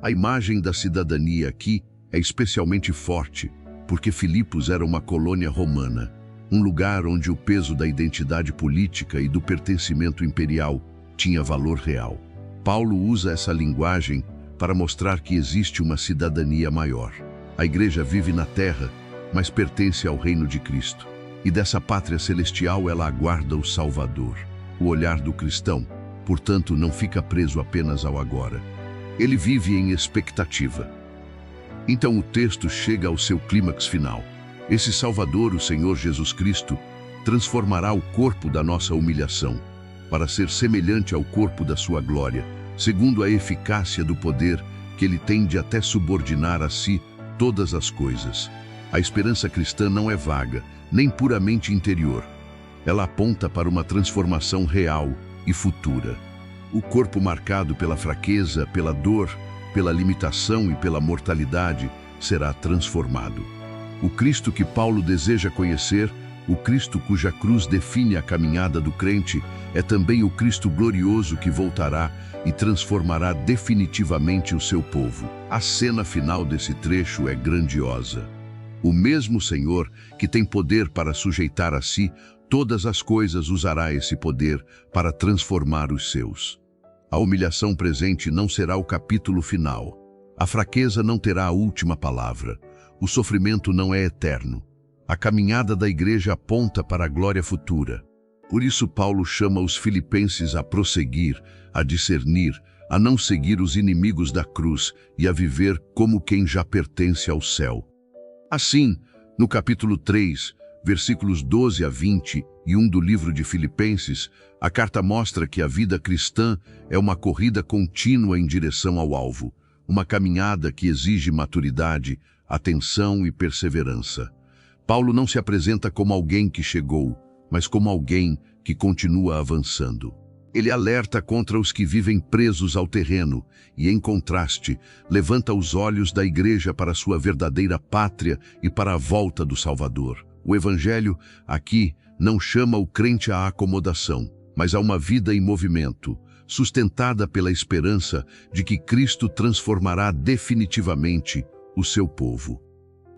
A imagem da cidadania aqui é especialmente forte, porque Filipos era uma colônia romana, um lugar onde o peso da identidade política e do pertencimento imperial tinha valor real. Paulo usa essa linguagem para mostrar que existe uma cidadania maior. A igreja vive na terra, mas pertence ao reino de Cristo. E dessa pátria celestial ela aguarda o Salvador. O olhar do cristão, portanto, não fica preso apenas ao agora. Ele vive em expectativa. Então o texto chega ao seu clímax final. Esse Salvador, o Senhor Jesus Cristo, transformará o corpo da nossa humilhação, para ser semelhante ao corpo da sua glória, segundo a eficácia do poder que ele tem de até subordinar a si todas as coisas. A esperança cristã não é vaga, nem puramente interior. Ela aponta para uma transformação real e futura. O corpo marcado pela fraqueza, pela dor, pela limitação e pela mortalidade será transformado. O Cristo que Paulo deseja conhecer, o Cristo cuja cruz define a caminhada do crente, é também o Cristo glorioso que voltará e transformará definitivamente o seu povo. A cena final desse trecho é grandiosa. O mesmo Senhor, que tem poder para sujeitar a si todas as coisas, usará esse poder para transformar os seus. A humilhação presente não será o capítulo final. A fraqueza não terá a última palavra. O sofrimento não é eterno. A caminhada da igreja aponta para a glória futura. Por isso Paulo chama os filipenses a prosseguir, a discernir, a não seguir os inimigos da cruz e a viver como quem já pertence ao céu. Assim, no capítulo 3, versículos 12 a 21 do livro de Filipenses, a carta mostra que a vida cristã é uma corrida contínua em direção ao alvo, uma caminhada que exige maturidade, atenção e perseverança. Paulo não se apresenta como alguém que chegou, mas como alguém que continua avançando. Ele alerta contra os que vivem presos ao terreno e, em contraste, levanta os olhos da igreja para sua verdadeira pátria e para a volta do Salvador. O Evangelho, aqui, não chama o crente à acomodação, mas a uma vida em movimento, sustentada pela esperança de que Cristo transformará definitivamente o seu povo.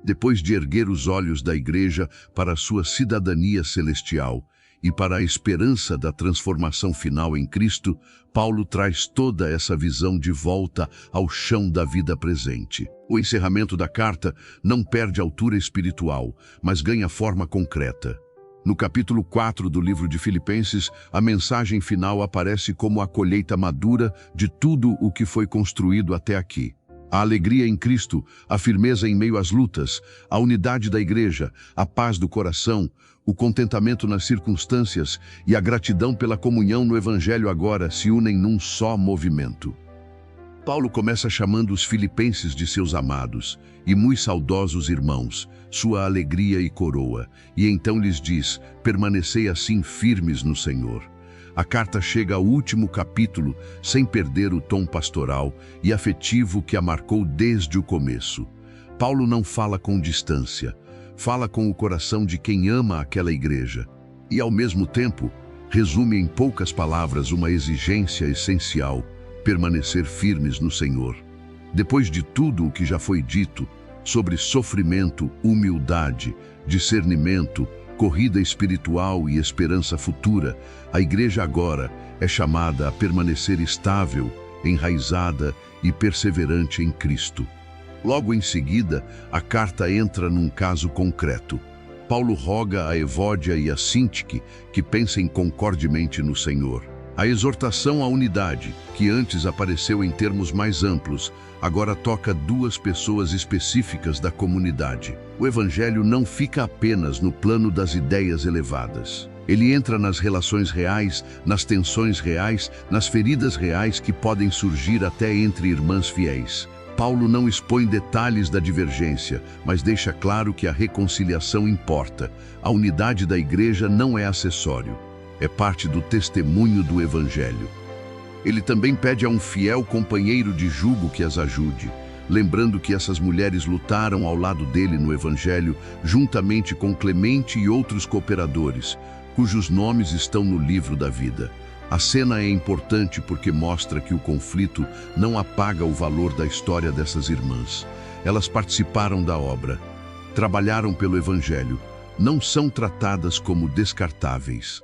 Depois de erguer os olhos da igreja para a sua cidadania celestial e para a esperança da transformação final em Cristo, Paulo traz toda essa visão de volta ao chão da vida presente. O encerramento da carta não perde altura espiritual, mas ganha forma concreta. No capítulo 4 do livro de Filipenses, a mensagem final aparece como a colheita madura de tudo o que foi construído até aqui. A alegria em Cristo, a firmeza em meio às lutas, a unidade da igreja, a paz do coração, o contentamento nas circunstâncias e a gratidão pela comunhão no Evangelho agora se unem num só movimento. Paulo começa chamando os filipenses de seus amados e muito saudosos irmãos, sua alegria e coroa, e então lhes diz: permanecei assim firmes no Senhor. A carta chega ao último capítulo sem perder o tom pastoral e afetivo que a marcou desde o começo. Paulo não fala com distância, fala com o coração de quem ama aquela igreja e, ao mesmo tempo, resume em poucas palavras uma exigência essencial: permanecer firmes no Senhor. Depois de tudo o que já foi dito sobre sofrimento, humildade, discernimento, corrida espiritual e esperança futura, a igreja agora é chamada a permanecer estável, enraizada e perseverante em Cristo. Logo em seguida, a carta entra num caso concreto. Paulo roga a Evódia e a Sintique que pensem concordemente no Senhor. A exortação à unidade, que antes apareceu em termos mais amplos, agora toca duas pessoas específicas da comunidade. O Evangelho não fica apenas no plano das ideias elevadas. Ele entra nas relações reais, nas tensões reais, nas feridas reais que podem surgir até entre irmãs fiéis. Paulo não expõe detalhes da divergência, mas deixa claro que a reconciliação importa. A unidade da igreja não é acessório. É parte do testemunho do Evangelho. Ele também pede a um fiel companheiro de jugo que as ajude, lembrando que essas mulheres lutaram ao lado dele no Evangelho, juntamente com Clemente e outros cooperadores, cujos nomes estão no livro da vida. A cena é importante porque mostra que o conflito não apaga o valor da história dessas irmãs. Elas participaram da obra, trabalharam pelo Evangelho, não são tratadas como descartáveis.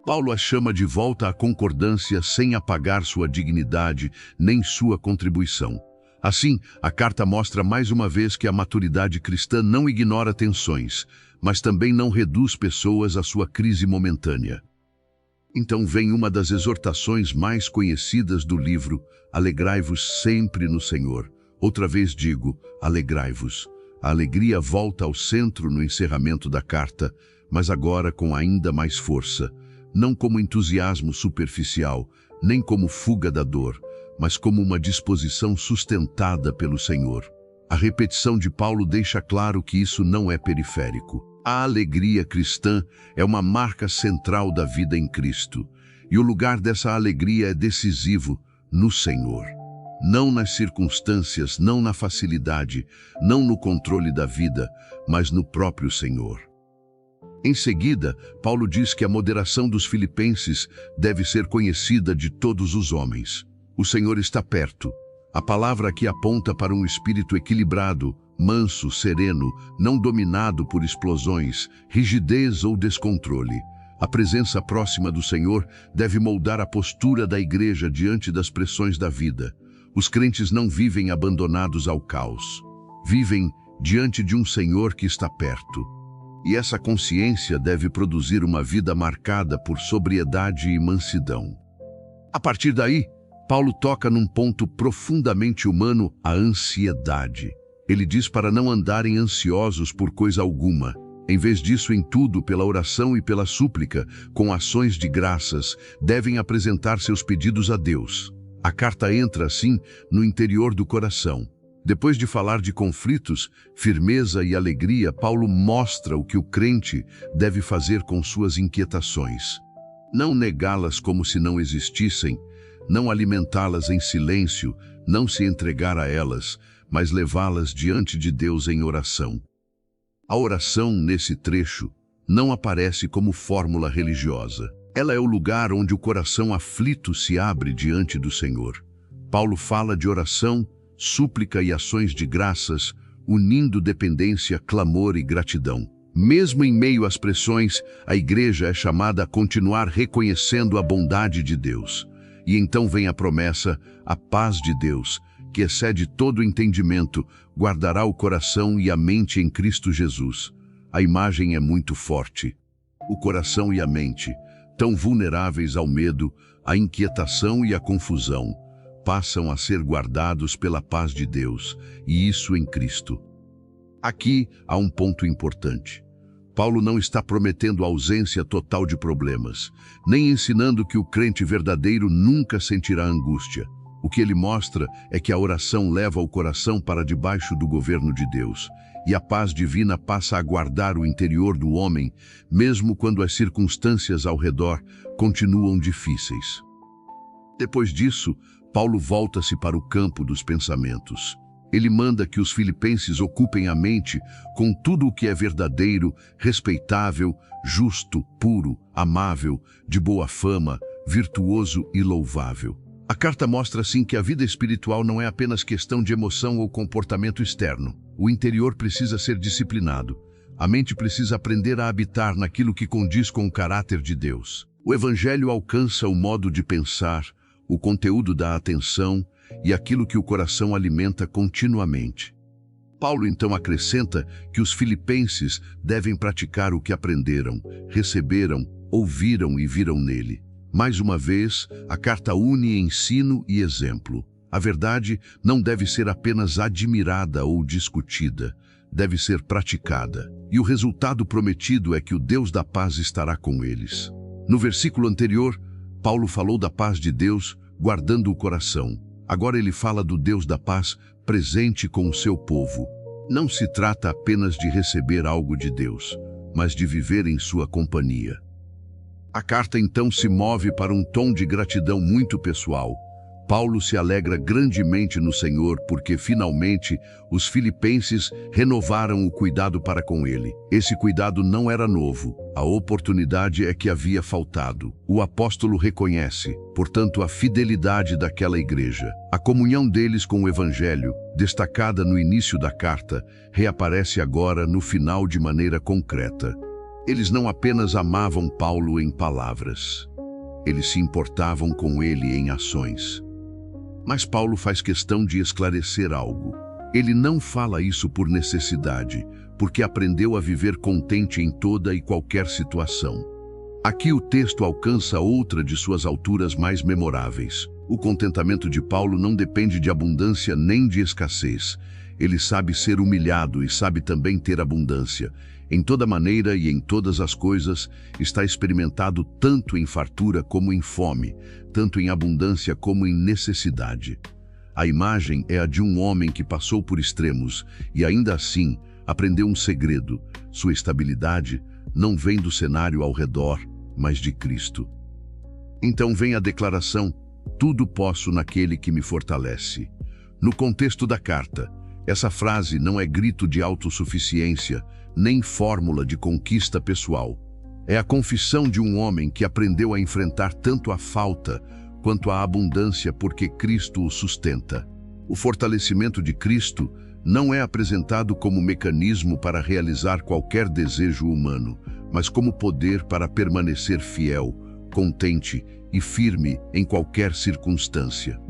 Paulo as chama de volta à concordância sem apagar sua dignidade nem sua contribuição. Assim, a carta mostra mais uma vez que a maturidade cristã não ignora tensões, mas também não reduz pessoas à sua crise momentânea. Então vem uma das exortações mais conhecidas do livro: alegrai-vos sempre no Senhor. Outra vez digo, alegrai-vos. A alegria volta ao centro no encerramento da carta, mas agora com ainda mais força. Não como entusiasmo superficial, nem como fuga da dor, mas como uma disposição sustentada pelo Senhor. A repetição de Paulo deixa claro que isso não é periférico. A alegria cristã é uma marca central da vida em Cristo, e o lugar dessa alegria é decisivo no Senhor. Não nas circunstâncias, não na facilidade, não no controle da vida, mas no próprio Senhor. Em seguida, Paulo diz que a moderação dos filipenses deve ser conhecida de todos os homens. O Senhor está perto. A palavra aqui aponta para um espírito equilibrado, manso, sereno, não dominado por explosões, rigidez ou descontrole. A presença próxima do Senhor deve moldar a postura da igreja diante das pressões da vida. Os crentes não vivem abandonados ao caos. Vivem diante de um Senhor que está perto. E essa consciência deve produzir uma vida marcada por sobriedade e mansidão. A partir daí, Paulo toca num ponto profundamente humano, a ansiedade. Ele diz para não andarem ansiosos por coisa alguma. Em vez disso, em tudo, pela oração e pela súplica, com ações de graças, devem apresentar seus pedidos a Deus. A carta entra, assim, no interior do coração. Depois de falar de conflitos, firmeza e alegria, Paulo mostra o que o crente deve fazer com suas inquietações. Não negá-las como se não existissem, não alimentá-las em silêncio, não se entregar a elas, mas levá-las diante de Deus em oração. A oração, nesse trecho, não aparece como fórmula religiosa. Ela é o lugar onde o coração aflito se abre diante do Senhor. Paulo fala de oração, súplica e ações de graças, unindo dependência, clamor e gratidão. Mesmo em meio às pressões, a igreja é chamada a continuar reconhecendo a bondade de Deus. E então vem a promessa, a paz de Deus, que excede todo entendimento, guardará o coração e a mente em Cristo Jesus. A imagem é muito forte. O coração e a mente, tão vulneráveis ao medo, à inquietação e à confusão, passam a ser guardados pela paz de Deus, e isso em Cristo. Aqui há um ponto importante. Paulo não está prometendo a ausência total de problemas, nem ensinando que o crente verdadeiro nunca sentirá angústia. O que ele mostra é que a oração leva o coração para debaixo do governo de Deus, e a paz divina passa a guardar o interior do homem, mesmo quando as circunstâncias ao redor continuam difíceis. Depois disso, Paulo volta-se para o campo dos pensamentos. Ele manda que os filipenses ocupem a mente com tudo o que é verdadeiro, respeitável, justo, puro, amável, de boa fama, virtuoso e louvável. A carta mostra, assim, que a vida espiritual não é apenas questão de emoção ou comportamento externo. O interior precisa ser disciplinado. A mente precisa aprender a habitar naquilo que condiz com o caráter de Deus. O Evangelho alcança o modo de pensar, o conteúdo da atenção e aquilo que o coração alimenta continuamente. Paulo então acrescenta que os filipenses devem praticar o que aprenderam, receberam, ouviram e viram nele. Mais uma vez, a carta une ensino e exemplo. A verdade não deve ser apenas admirada ou discutida, deve ser praticada. E o resultado prometido é que o Deus da paz estará com eles. No versículo anterior, Paulo falou da paz de Deus guardando o coração. Agora ele fala do Deus da paz presente com o seu povo. Não se trata apenas de receber algo de Deus, mas de viver em sua companhia. A carta então se move para um tom de gratidão muito pessoal. Paulo se alegra grandemente no Senhor porque, finalmente, os filipenses renovaram o cuidado para com ele. Esse cuidado não era novo, a oportunidade é que havia faltado. O apóstolo reconhece, portanto, a fidelidade daquela igreja. A comunhão deles com o Evangelho, destacada no início da carta, reaparece agora no final de maneira concreta. Eles não apenas amavam Paulo em palavras, eles se importavam com ele em ações. Mas Paulo faz questão de esclarecer algo. Ele não fala isso por necessidade, porque aprendeu a viver contente em toda e qualquer situação. Aqui o texto alcança outra de suas alturas mais memoráveis. O contentamento de Paulo não depende de abundância nem de escassez. Ele sabe ser humilhado e sabe também ter abundância. Em toda maneira e em todas as coisas está experimentado tanto em fartura como em fome, tanto em abundância como em necessidade. A imagem é a de um homem que passou por extremos e ainda assim aprendeu um segredo. Sua estabilidade não vem do cenário ao redor, mas de Cristo. Então vem a declaração: tudo posso naquele que me fortalece. No contexto da carta, essa frase não é grito de autossuficiência, nem fórmula de conquista pessoal. É a confissão de um homem que aprendeu a enfrentar tanto a falta quanto a abundância porque Cristo o sustenta. O fortalecimento de Cristo não é apresentado como mecanismo para realizar qualquer desejo humano, mas como poder para permanecer fiel, contente e firme em qualquer circunstância.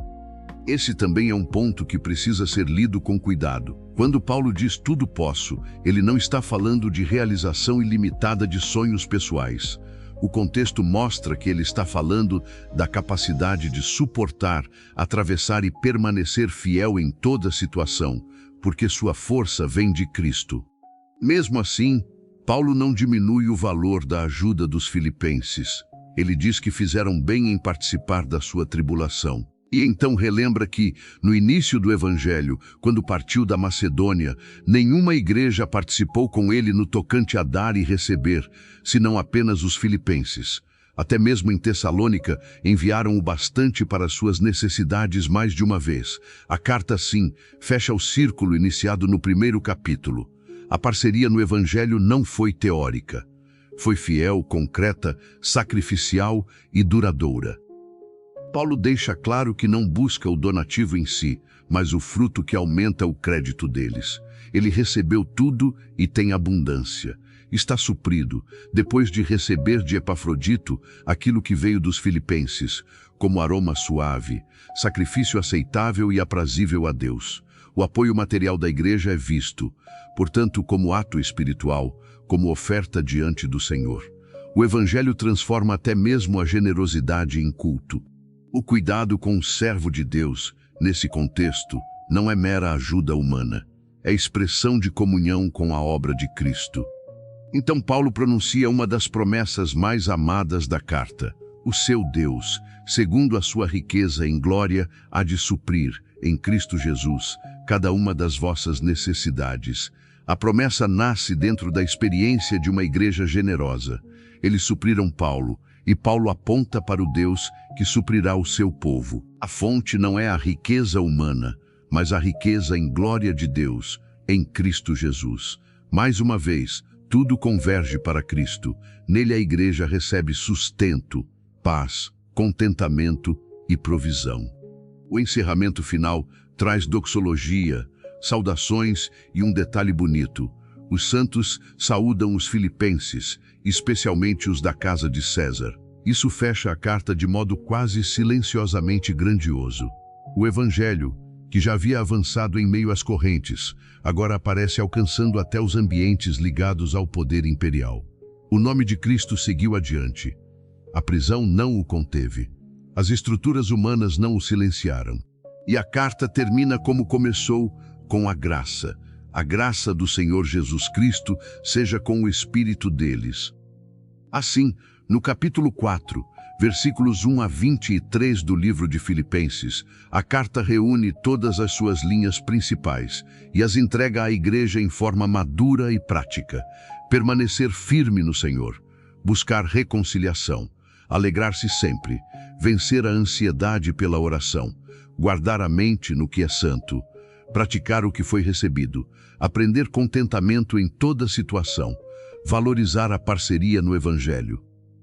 Esse também é um ponto que precisa ser lido com cuidado. Quando Paulo diz tudo posso, ele não está falando de realização ilimitada de sonhos pessoais. O contexto mostra que ele está falando da capacidade de suportar, atravessar e permanecer fiel em toda situação, porque sua força vem de Cristo. Mesmo assim, Paulo não diminui o valor da ajuda dos filipenses. Ele diz que fizeram bem em participar da sua tribulação. E então relembra que, no início do Evangelho, quando partiu da Macedônia, nenhuma igreja participou com ele no tocante a dar e receber, senão apenas os filipenses. Até mesmo em Tessalônica, enviaram o bastante para suas necessidades mais de uma vez. A carta, assim, fecha o círculo iniciado no primeiro capítulo. A parceria no Evangelho não foi teórica. Foi fiel, concreta, sacrificial e duradoura. Paulo deixa claro que não busca o donativo em si, mas o fruto que aumenta o crédito deles. Ele recebeu tudo e tem abundância. Está suprido, depois de receber de Epafrodito aquilo que veio dos filipenses, como aroma suave, sacrifício aceitável e aprazível a Deus. O apoio material da igreja é visto, portanto, como ato espiritual, como oferta diante do Senhor. O Evangelho transforma até mesmo a generosidade em culto. O cuidado com o servo de Deus, nesse contexto, não é mera ajuda humana. É expressão de comunhão com a obra de Cristo. Então Paulo pronuncia uma das promessas mais amadas da carta. O seu Deus, segundo a sua riqueza em glória, há de suprir, em Cristo Jesus, cada uma das vossas necessidades. A promessa nasce dentro da experiência de uma igreja generosa. Eles supriram Paulo, e Paulo aponta para o Deus que suprirá o seu povo. A fonte não é a riqueza humana, mas a riqueza em glória de Deus, em Cristo Jesus. Mais uma vez, tudo converge para Cristo. Nele a igreja recebe sustento, paz, contentamento e provisão. O encerramento final traz doxologia, saudações e um detalhe bonito. Os santos saúdam os filipenses, especialmente os da casa de César. Isso fecha a carta de modo quase silenciosamente grandioso. O Evangelho, que já havia avançado em meio às correntes, agora aparece alcançando até os ambientes ligados ao poder imperial. O nome de Cristo seguiu adiante. A prisão não o conteve. As estruturas humanas não o silenciaram. E a carta termina como começou, com a graça. A graça do Senhor Jesus Cristo seja com o espírito deles. Assim, no capítulo 4, versículos 1 a 23 do livro de Filipenses, a carta reúne todas as suas linhas principais e as entrega à igreja em forma madura e prática. Permanecer firme no Senhor, buscar reconciliação, alegrar-se sempre, vencer a ansiedade pela oração, guardar a mente no que é santo, praticar o que foi recebido, aprender contentamento em toda situação, valorizar a parceria no Evangelho,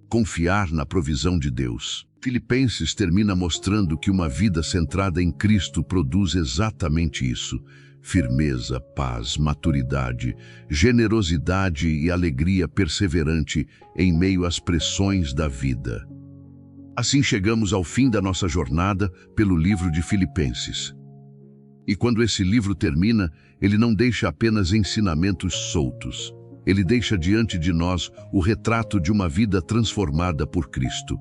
confiar na provisão de Deus. Filipenses termina mostrando que uma vida centrada em Cristo produz exatamente isso: firmeza, paz, maturidade, generosidade e alegria perseverante em meio às pressões da vida. Assim chegamos ao fim da nossa jornada pelo livro de Filipenses. E quando esse livro termina, ele não deixa apenas ensinamentos soltos. Ele deixa diante de nós o retrato de uma vida transformada por Cristo.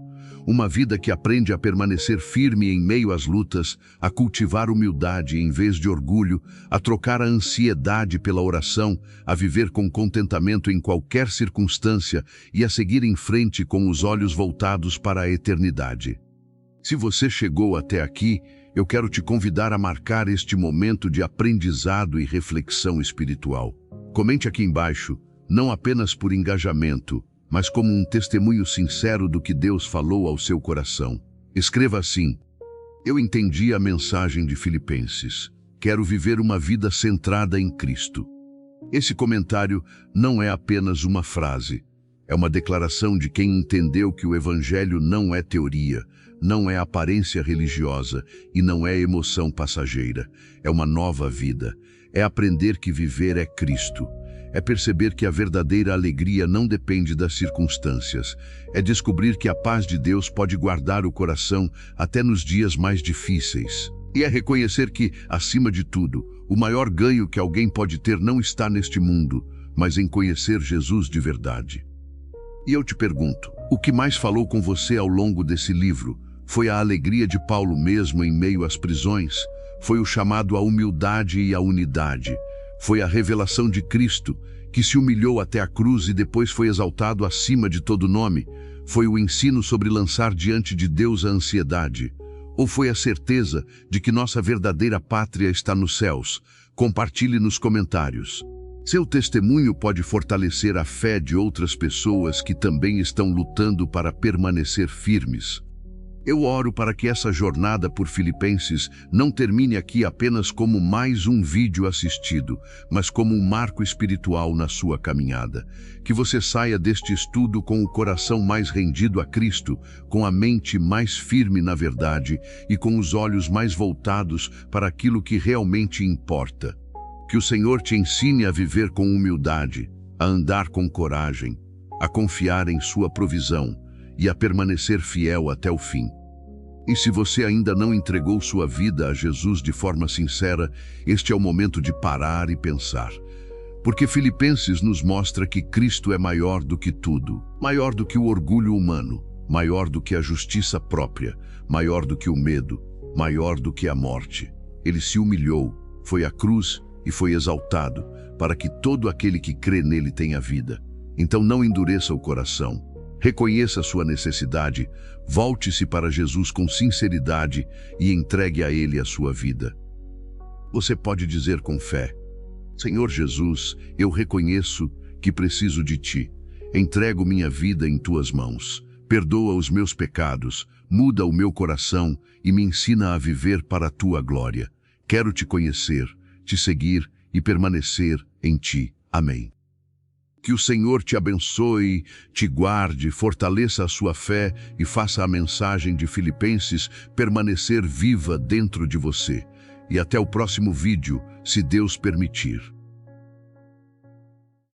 Uma vida que aprende a permanecer firme em meio às lutas, a cultivar humildade em vez de orgulho, a trocar a ansiedade pela oração, a viver com contentamento em qualquer circunstância e a seguir em frente com os olhos voltados para a eternidade. Se você chegou até aqui, eu quero te convidar a marcar este momento de aprendizado e reflexão espiritual. Comente aqui embaixo, não apenas por engajamento, mas como um testemunho sincero do que Deus falou ao seu coração. Escreva assim: eu entendi a mensagem de Filipenses. Quero viver uma vida centrada em Cristo. Esse comentário não é apenas uma frase. É uma declaração de quem entendeu que o Evangelho não é teoria, não é aparência religiosa e não é emoção passageira. É uma nova vida. É aprender que viver é Cristo. É perceber que a verdadeira alegria não depende das circunstâncias. É descobrir que a paz de Deus pode guardar o coração até nos dias mais difíceis. E é reconhecer que, acima de tudo, o maior ganho que alguém pode ter não está neste mundo, mas em conhecer Jesus de verdade. E eu te pergunto, o que mais falou com você ao longo desse livro? Foi a alegria de Paulo mesmo em meio às prisões? Foi o chamado à humildade e à unidade? Foi a revelação de Cristo, que se humilhou até a cruz e depois foi exaltado acima de todo nome? Foi o ensino sobre lançar diante de Deus a ansiedade? Ou foi a certeza de que nossa verdadeira pátria está nos céus? Compartilhe nos comentários. Seu testemunho pode fortalecer a fé de outras pessoas que também estão lutando para permanecer firmes. Eu oro para que essa jornada por Filipenses não termine aqui apenas como mais um vídeo assistido, mas como um marco espiritual na sua caminhada. Que você saia deste estudo com o coração mais rendido a Cristo, com a mente mais firme na verdade e com os olhos mais voltados para aquilo que realmente importa. Que o Senhor te ensine a viver com humildade, a andar com coragem, a confiar em sua provisão e a permanecer fiel até o fim. E se você ainda não entregou sua vida a Jesus de forma sincera, este é o momento de parar e pensar. Porque Filipenses nos mostra que Cristo é maior do que tudo, maior do que o orgulho humano, maior do que a justiça própria, maior do que o medo, maior do que a morte. Ele se humilhou, foi à cruz e foi exaltado, para que todo aquele que crê nele tenha vida. Então não endureça o coração. Reconheça sua necessidade, volte-se para Jesus com sinceridade e entregue a Ele a sua vida. Você pode dizer com fé: Senhor Jesus, eu reconheço que preciso de Ti. Entrego minha vida em Tuas mãos. Perdoa os meus pecados, muda o meu coração e me ensina a viver para a Tua glória. Quero Te conhecer, Te seguir e permanecer em Ti. Amém. Que o Senhor te abençoe, te guarde, fortaleça a sua fé e faça a mensagem de Filipenses permanecer viva dentro de você. E até o próximo vídeo, se Deus permitir.